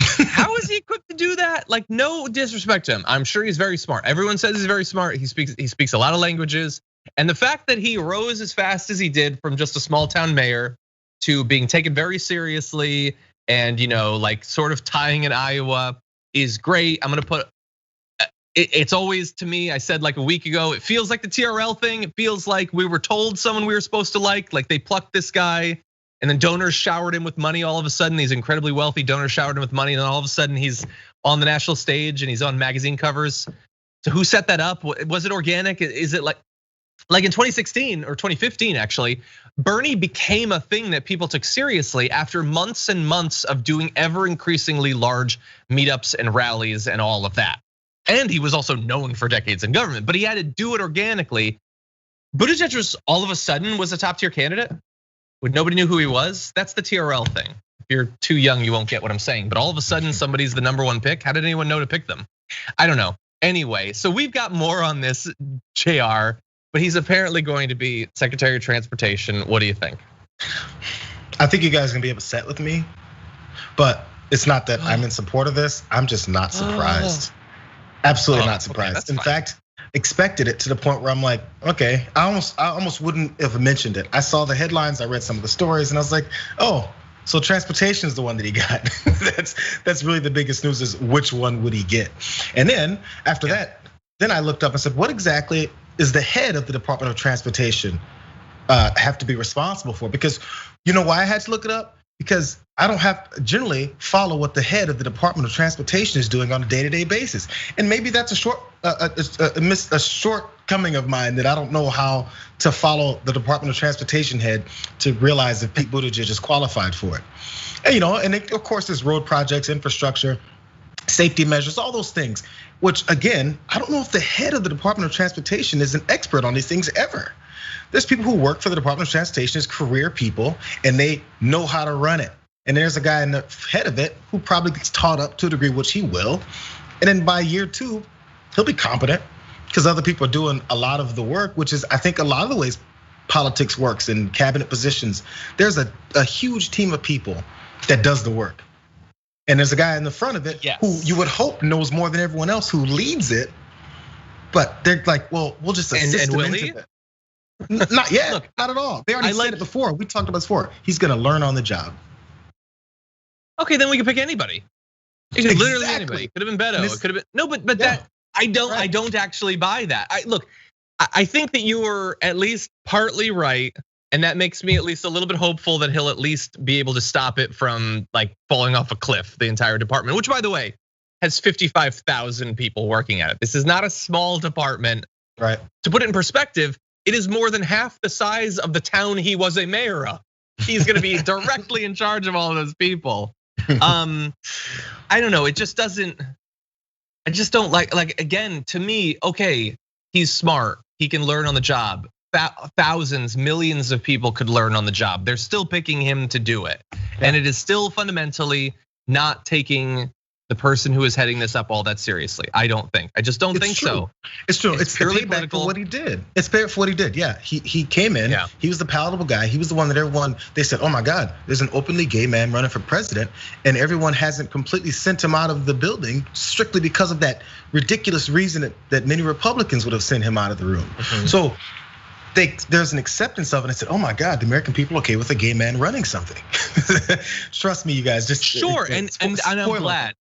is he equipped to do that? Like, no disrespect to him. I'm sure he's very smart. Everyone says he's very smart. He speaks a lot of languages. And the fact that he rose as fast as he did from just a small town mayor to being taken very seriously and like sort of tying in Iowa is great. I'm gonna put. It's always, to me, I said like a week ago, it feels like the TRL thing. It feels like we were told someone we were supposed to like they plucked this guy and then donors showered him with money all of a sudden. He's incredibly wealthy, donors showered him with money, and then all of a sudden he's on the national stage and he's on magazine covers. So who set that up? Was it organic? Is it like in 2016 or 2015 actually, Bernie became a thing that people took seriously after months and months of doing ever increasingly large meetups and rallies and all of that. And he was also known for decades in government, but he had to do it organically. Buttigieg was all of a sudden was a top tier candidate when nobody knew who he was. That's the TRL thing. If you're too young, you won't get what I'm saying. But all of a sudden, somebody's the #1 pick. How did anyone know to pick them? I don't know. Anyway, so we've got more on this, Jayar, but he's apparently going to be Secretary of Transportation. What do you think? I think you guys are gonna be upset with me, but it's not that I'm in support of this. I'm just not surprised. Absolutely not surprised. Okay, in fact, expected it to the point where I'm like, okay, I almost wouldn't have mentioned it. I saw the headlines, I read some of the stories, and I was like, oh, so transportation is the one that he got. That's really the biggest news, is which one would he get? And then after that, then I looked up and said, what exactly is the head of the Department of Transportation have to be responsible for? Because you know why I had to look it up? Because I don't have generally follow what the head of the Department of Transportation is doing on a day-to-day basis, and maybe that's a shortcoming of mine, that I don't know how to follow the Department of Transportation head to realize if Pete Buttigieg is qualified for it. And of course there's road projects, infrastructure, safety measures, all those things. Which again, I don't know if the head of the Department of Transportation is an expert on these things ever. There's people who work for the Department of Transportation as career people, and they know how to run it. And there's a guy in the head of it who probably gets taught up to a degree, which he will. And then by year 2, he'll be competent, because other people are doing a lot of the work, which is, I think, a lot of the ways politics works in cabinet positions. There's a huge team of people that does the work. And there's a guy in the front of it who you would hope knows more than everyone else who leads it. But they're like, well, we'll just assist him into it. Not yet, look, not at all. They already said it before. We talked about this before. He's gonna learn on the job. Okay, then we can pick anybody. It could literally anybody. It could have been Beto. It could have been but that I don't actually buy that. I think that you were at least partly right, and that makes me at least a little bit hopeful that he'll at least be able to stop it from like falling off a cliff, the entire department, which by the way has 55,000 people working at it. This is not a small department. Right. To put it in perspective, it is more than half the size of the town he was a mayor of. He's gonna be directly in charge of all of those people. I don't know, it just doesn't, I just don't like again, to me, okay, he's smart, he can learn on the job. Thousands, millions of people could learn on the job. They're still picking him to do it. And it is still fundamentally not taking the person who is heading this up all that seriously. I don't think. I just don't think so. It's true. It's purely political for what he did. It's fair for what he did. Yeah, he came in. Yeah. He was the palatable guy. He was the one that everyone, they said, oh my God, there's an openly gay man running for president, and everyone hasn't completely sent him out of the building strictly because of that ridiculous reason that many Republicans would have sent him out of the room. So there's an acceptance of it. I said, oh my God, the American people are okay with a gay man running something. Trust me, you guys. Just sure, and I'm glad.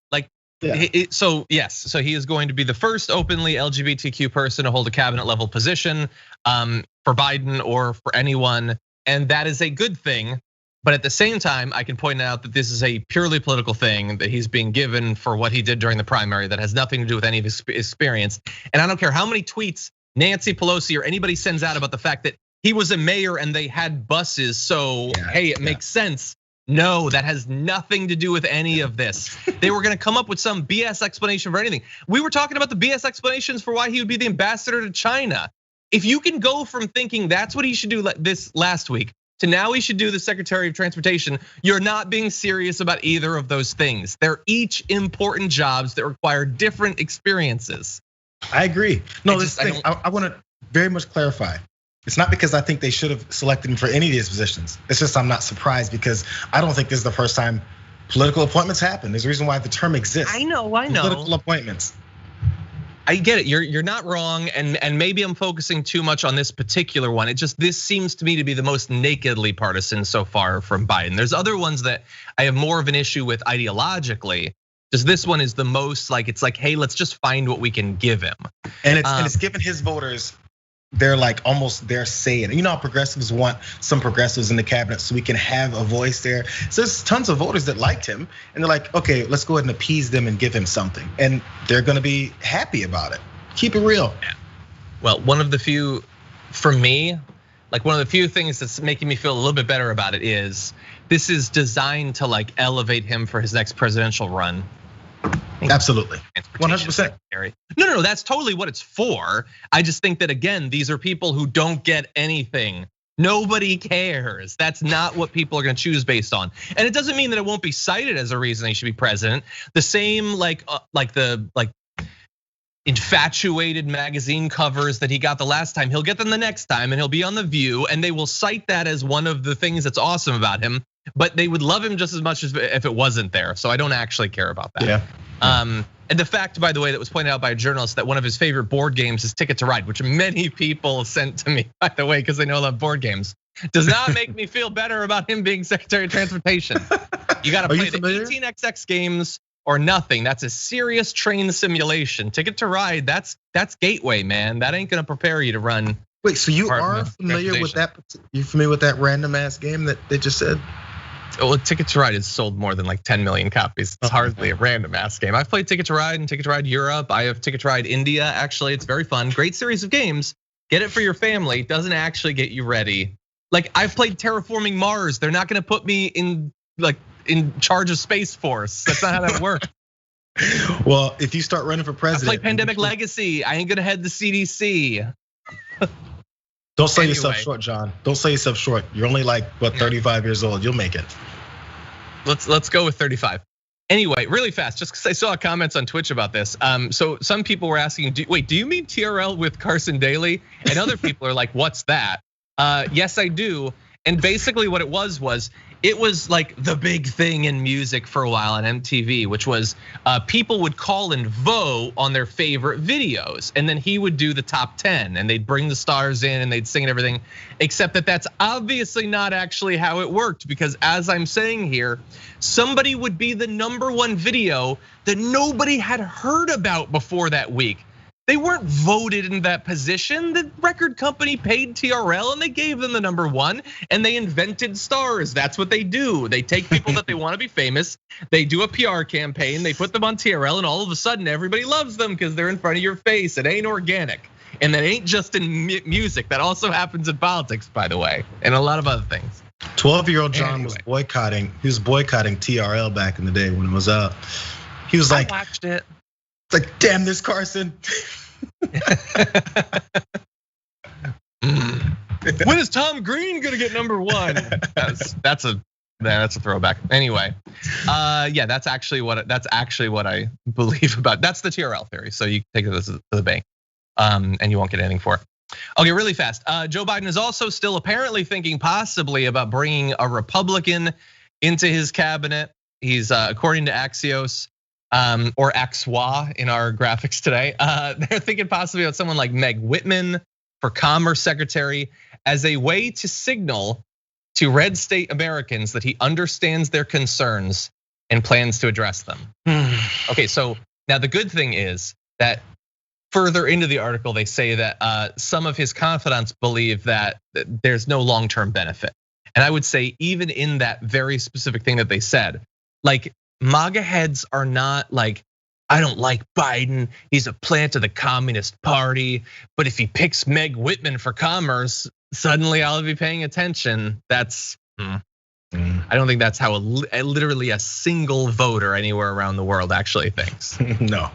So yes, so he is going to be the first openly LGBTQ person to hold a cabinet level position for Biden or for anyone, and that is a good thing. But at the same time, I can point out that this is a purely political thing that he's being given for what he did during the primary that has nothing to do with any of his experience. And I don't care how many tweets Nancy Pelosi or anybody sends out about the fact that he was a mayor and they had buses, so hey, it makes sense. No, that has nothing to do with any of this. They were gonna come up with some BS explanation for anything. We were talking about the BS explanations for why he would be the ambassador to China. If you can go from thinking that's what he should do this last week to now he should do the Secretary of Transportation, you're not being serious about either of those things. They're each important jobs that require different experiences. I agree. No, I want to very much clarify. It's not because I think they should have selected him for any of these positions. It's just I'm not surprised because I don't think this is the first time political appointments happen. There's a reason why the term exists. I know. Political appointments. I get it. You're not wrong, and maybe I'm focusing too much on this particular one. This seems to me to be the most nakedly partisan so far from Biden. There's other ones that I have more of an issue with ideologically. Just this one is the most like, it's like, hey, let's just find what we can give him. And it's given his voters, they're like almost their say in it. You know how progressives want some progressives in the cabinet so we can have a voice there. So there's tons of voters that liked him and they're like, okay, let's go ahead and appease them and give him something. And they're gonna be happy about it. Keep it real. Well, one of the few, for me, like one of the few things that's making me feel a little bit better about it is this is designed to like elevate him for his next presidential run. Absolutely, 100%. No, that's totally what it's for. I just think that again, these are people who don't get anything. Nobody cares. That's not what people are gonna choose based on. And it doesn't mean that it won't be cited as a reason they should be president. The same like the infatuated magazine covers that he got the last time, he'll get them the next time and he'll be on The View and they will cite that as one of the things that's awesome about him. but they would love him just as much as if it wasn't there. So I don't actually care about that. Yeah. And the fact, by the way, that was pointed out by a journalist that one of his favorite board games is Ticket to Ride, which many people sent to me, by the way, because they know I love board games, does not make me feel better about him being Secretary of Transportation. You got to play the 18xx games or nothing. That's a serious train simulation. Ticket to Ride, that's gateway, man. That ain't gonna prepare you to run. Wait, so you are familiar with that? You familiar with that random ass game that they just said? Well, Ticket to Ride has sold more than like 10 million copies. It's hardly a random ass game. I've played Ticket to Ride and Ticket to Ride Europe. I have Ticket to Ride India. Actually, it's very fun. Great series of games. Get it for your family. Doesn't actually get you ready. Like I've played Terraforming Mars. They're not gonna put me in charge of Space Force. That's not how that works. Well, if you start running for president, I play Pandemic Legacy. I ain't gonna head the CDC. Don't sell yourself short, John. Don't sell yourself short. You're only like 35 years old. You'll make it. Let's go with 35. Anyway, really fast, just because I saw comments on Twitch about this. So some people were asking, wait, do you mean TRL with Carson Daly? And other people are like, what's that? Yes, I do. And basically what it was like the big thing in music for a while on MTV, which was people would call and vote on their favorite videos. And then he would do the top 10 and they'd bring the stars in and they'd sing and everything. Except that that's obviously not actually how it worked, because as I'm saying here, somebody would be the #1 video that nobody had heard about before that week. They weren't voted in that position. The record company paid TRL and they gave them the #1 and they invented stars. That's what they do. They take people that they want to be famous. They do a PR campaign. They put them on TRL and all of a sudden everybody loves them because they're in front of your face. It ain't organic. And that ain't just in music. That also happens in politics, by the way, and a lot of other things. 12-year-old John was boycotting. He was boycotting TRL back in the day when it was out. He was like, I watched it. It's like, damn this Carson. When is Tom Green gonna get #1? That's a throwback. Anyway, yeah, that's actually what I believe about. That's the TRL theory. So you take this to the bank, and you won't get anything for it. Okay, really fast. Joe Biden is also still apparently thinking possibly about bringing a Republican into his cabinet. He's according to Axios. Or Axwa in our graphics today. They're thinking possibly about someone like Meg Whitman for Commerce Secretary as a way to signal to red state Americans that he understands their concerns and plans to address them. Okay, so now the good thing is that further into the article, they say that some of his confidants believe that there's no long-term benefit. And I would say even in that very specific thing that they said, like, MAGA heads are not like, I don't like Biden, he's a plant of the Communist Party, but if he picks Meg Whitman for commerce, suddenly I'll be paying attention. That's, I don't think that's how literally a single voter anywhere around the world actually thinks. No.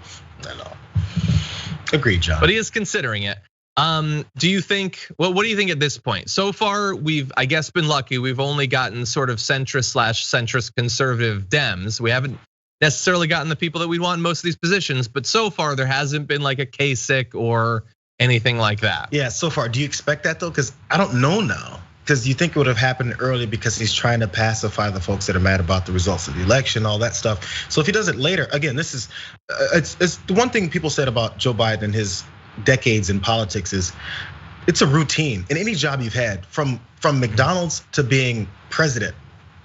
Agreed, John. But he is considering it. Do you think, well, what do you think at this point? So far, we've, I guess, been lucky. We've only gotten sort of centrist conservative Dems. We haven't necessarily gotten the people that we want in most of these positions, but so far there hasn't been like a Kasich or anything like that. Yeah, so far. Do you expect that though? Because I don't know now. Because you think it would have happened early because he's trying to pacify the folks that are mad about the results of the election, all that stuff. So if he does it later, again, this is, it's the one thing people said about Joe Biden and his decades in politics is it's a routine in any job you've had, from McDonald's to being president,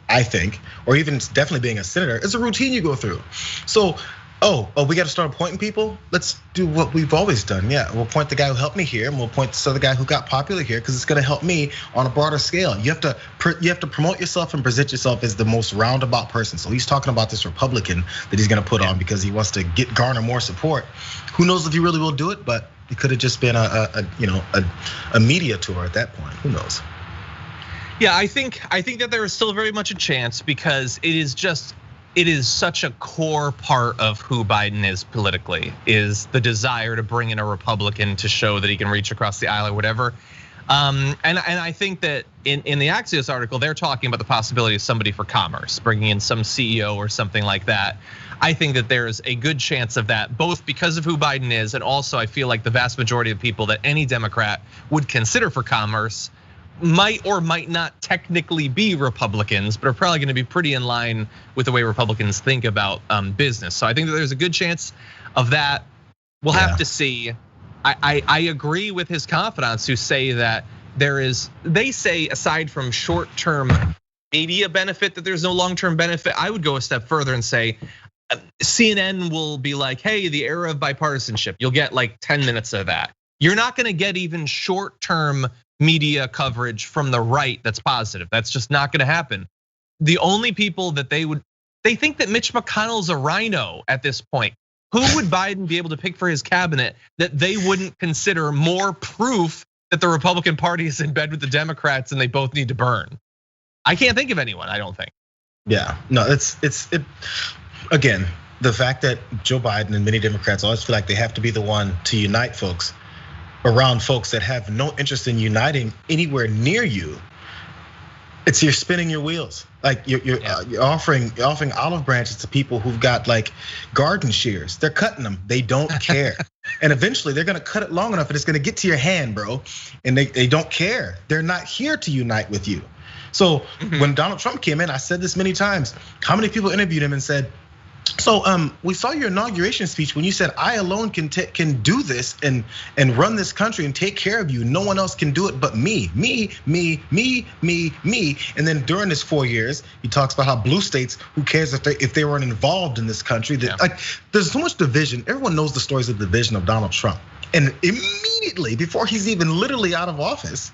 I think, or even definitely being a senator. It's a routine you go through. So, we got to start appointing people. Let's do what we've always done. Yeah, we'll appoint the guy who helped me here, and we'll appoint this other guy who got popular here because it's going to help me on a broader scale. You have to promote yourself and present yourself as the most roundabout person. So he's talking about this Republican that he's going to put on because he wants to garner more support. Who knows if he really will do it? But it could have just been a media tour at that point. Who knows? Yeah, I think that there is still very much a chance because it is such a core part of who Biden is politically, is the desire to bring in a Republican to show that he can reach across the aisle or whatever. And I think that in the Axios article, they're talking about the possibility of somebody for commerce, bringing in some CEO or something like that. I think that there's a good chance of that, both because of who Biden is, and also I feel like the vast majority of people that any Democrat would consider for commerce might or might not technically be Republicans, but are probably gonna be pretty in line with the way Republicans think about business. So I think that there's a good chance of that. We'll have to see. I agree with his confidants who say that they say aside from short-term media benefit that there's no long-term benefit. I would go a step further and say CNN will be like, hey, the era of bipartisanship, you'll get like 10 minutes of that. You're not gonna get even short-term media coverage from the right that's positive. That's just not gonna happen. The only people that they think that Mitch McConnell's a rhino at this point. Who would Biden be able to pick for his cabinet that they wouldn't consider more proof that the Republican Party is in bed with the Democrats and they both need to burn? I can't think of anyone, I don't think. Yeah, no, it's again, the fact that Joe Biden and many Democrats always feel like they have to be the one to unite folks around folks that have no interest in uniting anywhere near you. It's you're spinning your wheels. Like you're offering olive branches to people who've got like garden shears. They're cutting them. They don't care. And eventually they're gonna cut it long enough and it's gonna get to your hand, bro. And they don't care. They're not here to unite with you. So when Donald Trump came in, I said this many times. How many people interviewed him and said, so we saw your inauguration speech when you said I alone can do this and run this country and take care of you. No one else can do it but me. And then during this 4 years, he talks about how blue states, who cares if they weren't involved in this country? Like there's so much division. Everyone knows the stories of the division of Donald Trump. And immediately before he's even literally out of office,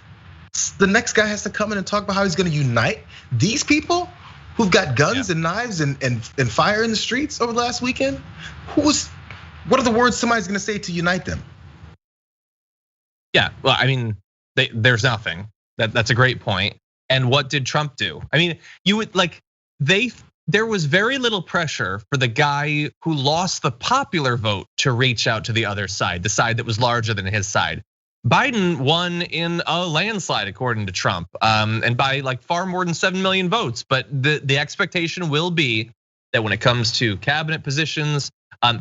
the next guy has to come in and talk about how he's gonna unite these people who've got guns and knives and fire in the streets over the last weekend. What are the words somebody's gonna say to unite them? Yeah, well, I mean, there's nothing. That's a great point. And what did Trump do? I mean, you would like there was very little pressure for the guy who lost the popular vote to reach out to the other side, the side that was larger than his side. Biden won in a landslide, according to Trump, and by like far more than 7 million votes. But the expectation will be that when it comes to cabinet positions,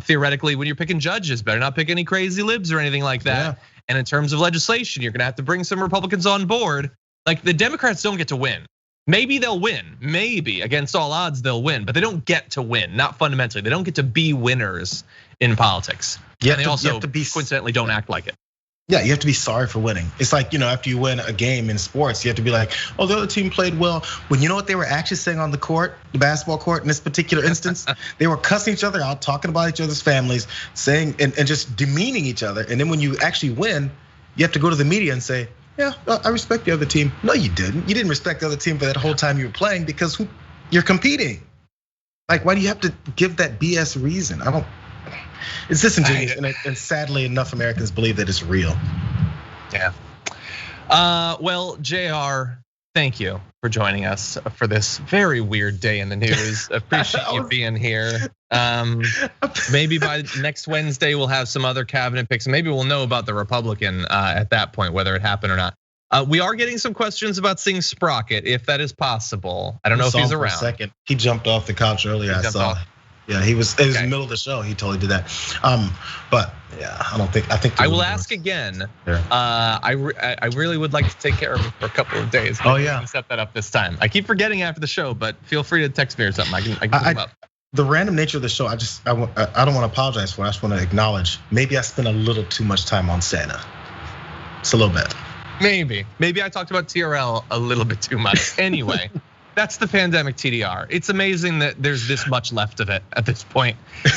theoretically, when you're picking judges, better not pick any crazy libs or anything like that. Yeah. And in terms of legislation, you're gonna have to bring some Republicans on board. Like the Democrats don't get to win. Maybe they'll win, maybe against all odds they'll win, but they don't get to win, not fundamentally. They don't get to be winners in politics. Yeah, and they also coincidentally don't act like it. Yeah, you have to be sorry for winning. It's like, after you win a game in sports, you have to be like, oh, the other team played well. When you know what they were actually saying on the court, the basketball court in this particular instance, they were cussing each other out, talking about each other's families, saying and just demeaning each other. And then when you actually win, you have to go to the media and say, yeah, I respect the other team. No, you didn't. You didn't respect the other team for that whole time you were playing because you're competing. Like, why do you have to give that BS reason? It's disingenuous, and sadly enough Americans believe that it's real. Yeah. Well, Jayar, thank you for joining us for this very weird day in the news. Appreciate you being here. Maybe by next Wednesday we'll have some other cabinet picks, and maybe we'll know about the Republican at that point, whether it happened or not. We are getting some questions about seeing Sprocket, if that is possible. I don't know if he's around. For a second. He jumped off the couch earlier. I saw. Yeah, it was in the middle of the show. He totally did that. But yeah, I think I will ask again. I really would like to take care of him for a couple of days. Oh yeah, set that up this time. I keep forgetting after the show, but feel free to text me or something. I can pick him up. The random nature of the show, I don't want to apologize for. I just want to acknowledge maybe I spent a little too much time on Santa. It's a little bit. Maybe I talked about TRL a little bit too much. Anyway. That's the pandemic TDR. It's amazing that there's this much left of it at this point.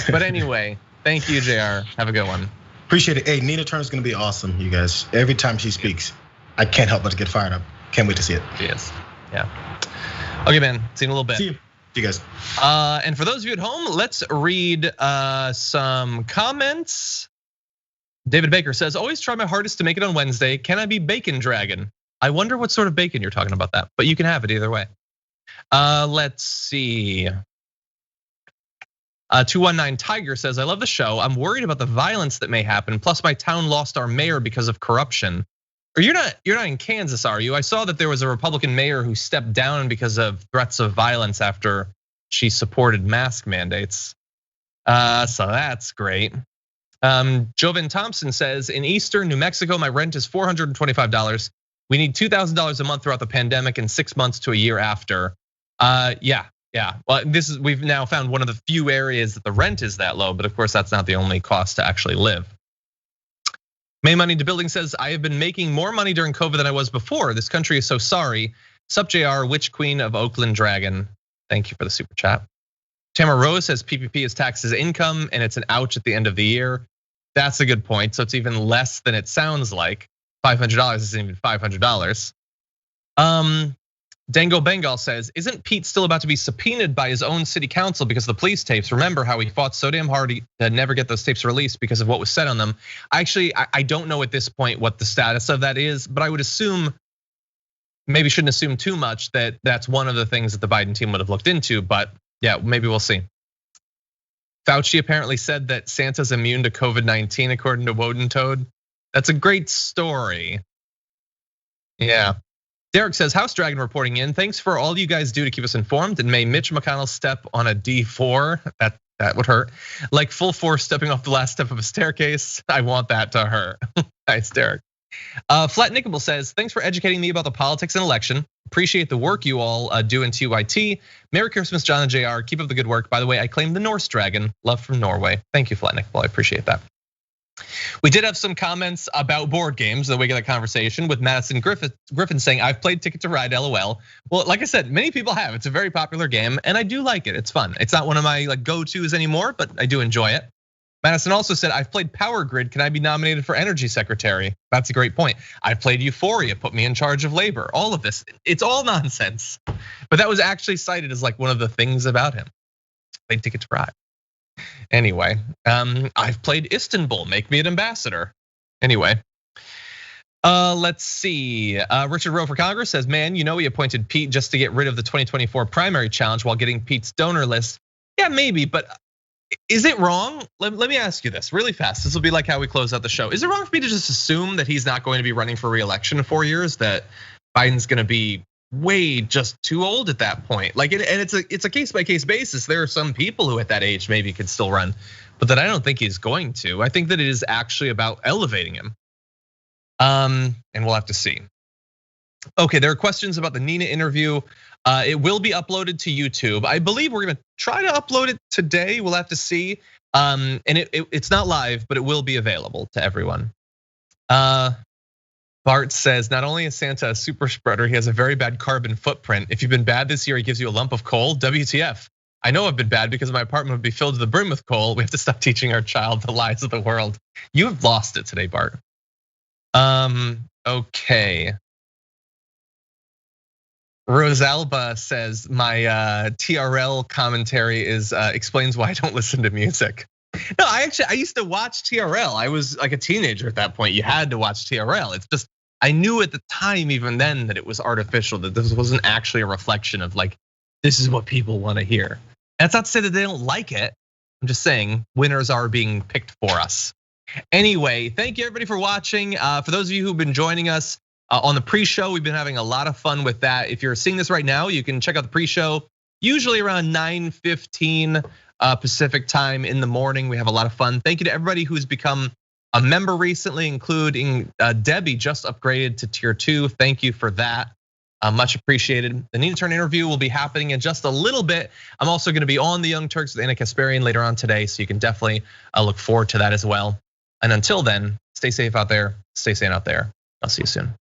But anyway, thank you, Jayar. Have a good one. Appreciate it. Hey, Nina Turner's gonna be awesome, you guys. Every time she speaks, I can't help but to get fired up. Can't wait to see it. Yes. Yeah. Okay, man. See you in a little bit. See you. See you guys. And for those of you at home, let's read some comments. David Baker says, always try my hardest to make it on Wednesday. Can I be Bacon Dragon? I wonder what sort of bacon you're talking about that, but you can have it either way. Let's see. 219 Tiger says, I love the show. I'm worried about the violence that may happen. Plus my town lost our mayor because of corruption. Or you're not in Kansas, are you? I saw that there was a Republican mayor who stepped down because of threats of violence after she supported mask mandates. So that's great. Jovan Thompson says, in Eastern New Mexico, my rent is $425. We need $2,000 a month throughout the pandemic and 6 months to a year after. Yeah. Well, we've now found one of the few areas that the rent is that low, but of course that's not the only cost to actually live. May Money to Building says, I have been making more money during COVID than I was before. This country is so sorry. Sup Jayar, Witch Queen of Oakland Dragon. Thank you for the super chat. Tamara Rose says PPP is taxed as income and it's an ouch at the end of the year. That's a good point. So it's even less than it sounds like. $500 isn't even $500. Dango Bengal says, isn't Pete still about to be subpoenaed by his own city council because of the police tapes? Remember how he fought so damn hard to never get those tapes released because of what was said on them. Actually, I don't know at this point what the status of that is, but I would assume, maybe shouldn't assume too much, that that's one of the things that the Biden team would have looked into, but yeah, maybe we'll see. Fauci apparently said that Santa's immune to COVID-19 according to Woden Toad. That's a great story. Yeah. Derek says, House Dragon reporting in. Thanks for all you guys do to keep us informed. And may Mitch McConnell step on a D4. That would hurt. Like full force stepping off the last step of a staircase. I want that to hurt. Nice, Derek. Flat Nickable says, thanks for educating me about the politics and election. Appreciate the work you all do in TYT. Merry Christmas, John and JR. Keep up the good work. By the way, I claim the Norse Dragon. Love from Norway. Thank you, Flat Nickable. I appreciate that. We did have some comments about board games in the wake of that conversation with Madison Griffin saying, I've played Ticket to Ride, LOL. Well, like I said, many people have. It's a very popular game and I do like it. It's fun. It's not one of my go-tos anymore, but I do enjoy it. Madison also said, I've played Power Grid. Can I be nominated for Energy Secretary? That's a great point. I've played Euphoria, put me in charge of labor. All of this, it's all nonsense. But that was actually cited as one of the things about him. Played Ticket to Ride. Anyway, I've played Istanbul, make me an ambassador. Anyway, let's see. Richard Rowe for Congress says, man, he appointed Pete just to get rid of the 2024 primary challenge while getting Pete's donor list. Yeah, maybe, but is it wrong? Let me ask you this really fast. This will be like how we close out the show. Is it wrong for me to just assume that he's not going to be running for re-election in 4 years, that Biden's gonna be way just too old at that point? And it's a case by case basis. There are some people who at that age maybe could still run, but that I don't think he's going to. I think that it is actually about elevating him. And we'll have to see. Okay, there are questions about the Nina interview. It will be uploaded to YouTube. I believe we're gonna try to upload it today. We'll have to see. And it's not live, but it will be available to everyone. Bart says, not only is Santa a super spreader, he has a very bad carbon footprint. If you've been bad this year, he gives you a lump of coal. WTF? I know I've been bad because my apartment would be filled to the brim with coal. We have to stop teaching our child the lies of the world. You have lost it today, Bart. Okay. Rosalba says, my TRL commentary explains why I don't listen to music. No, I used to watch TRL. I was like a teenager at that point. You had to watch TRL. It's just, I knew at the time, even then, that it was artificial, that this wasn't actually a reflection of this is what people want to hear. That's not to say that they don't like it. I'm just saying winners are being picked for us. Anyway, thank you everybody for watching. For those of you who've been joining us on the pre-show, we've been having a lot of fun with that. If you're seeing this right now, you can check out the pre-show, usually around 9:15 Pacific time in the morning. We have a lot of fun. Thank you to everybody who's become a member recently, including Debbie, just upgraded to tier 2. Thank you for that. Much appreciated. The Nina Turn interview will be happening in just a little bit. I'm also gonna be on the Young Turks with Anna Kasparian later on today, so you can definitely look forward to that as well. And until then, stay safe out there, stay sane out there. I'll see you soon.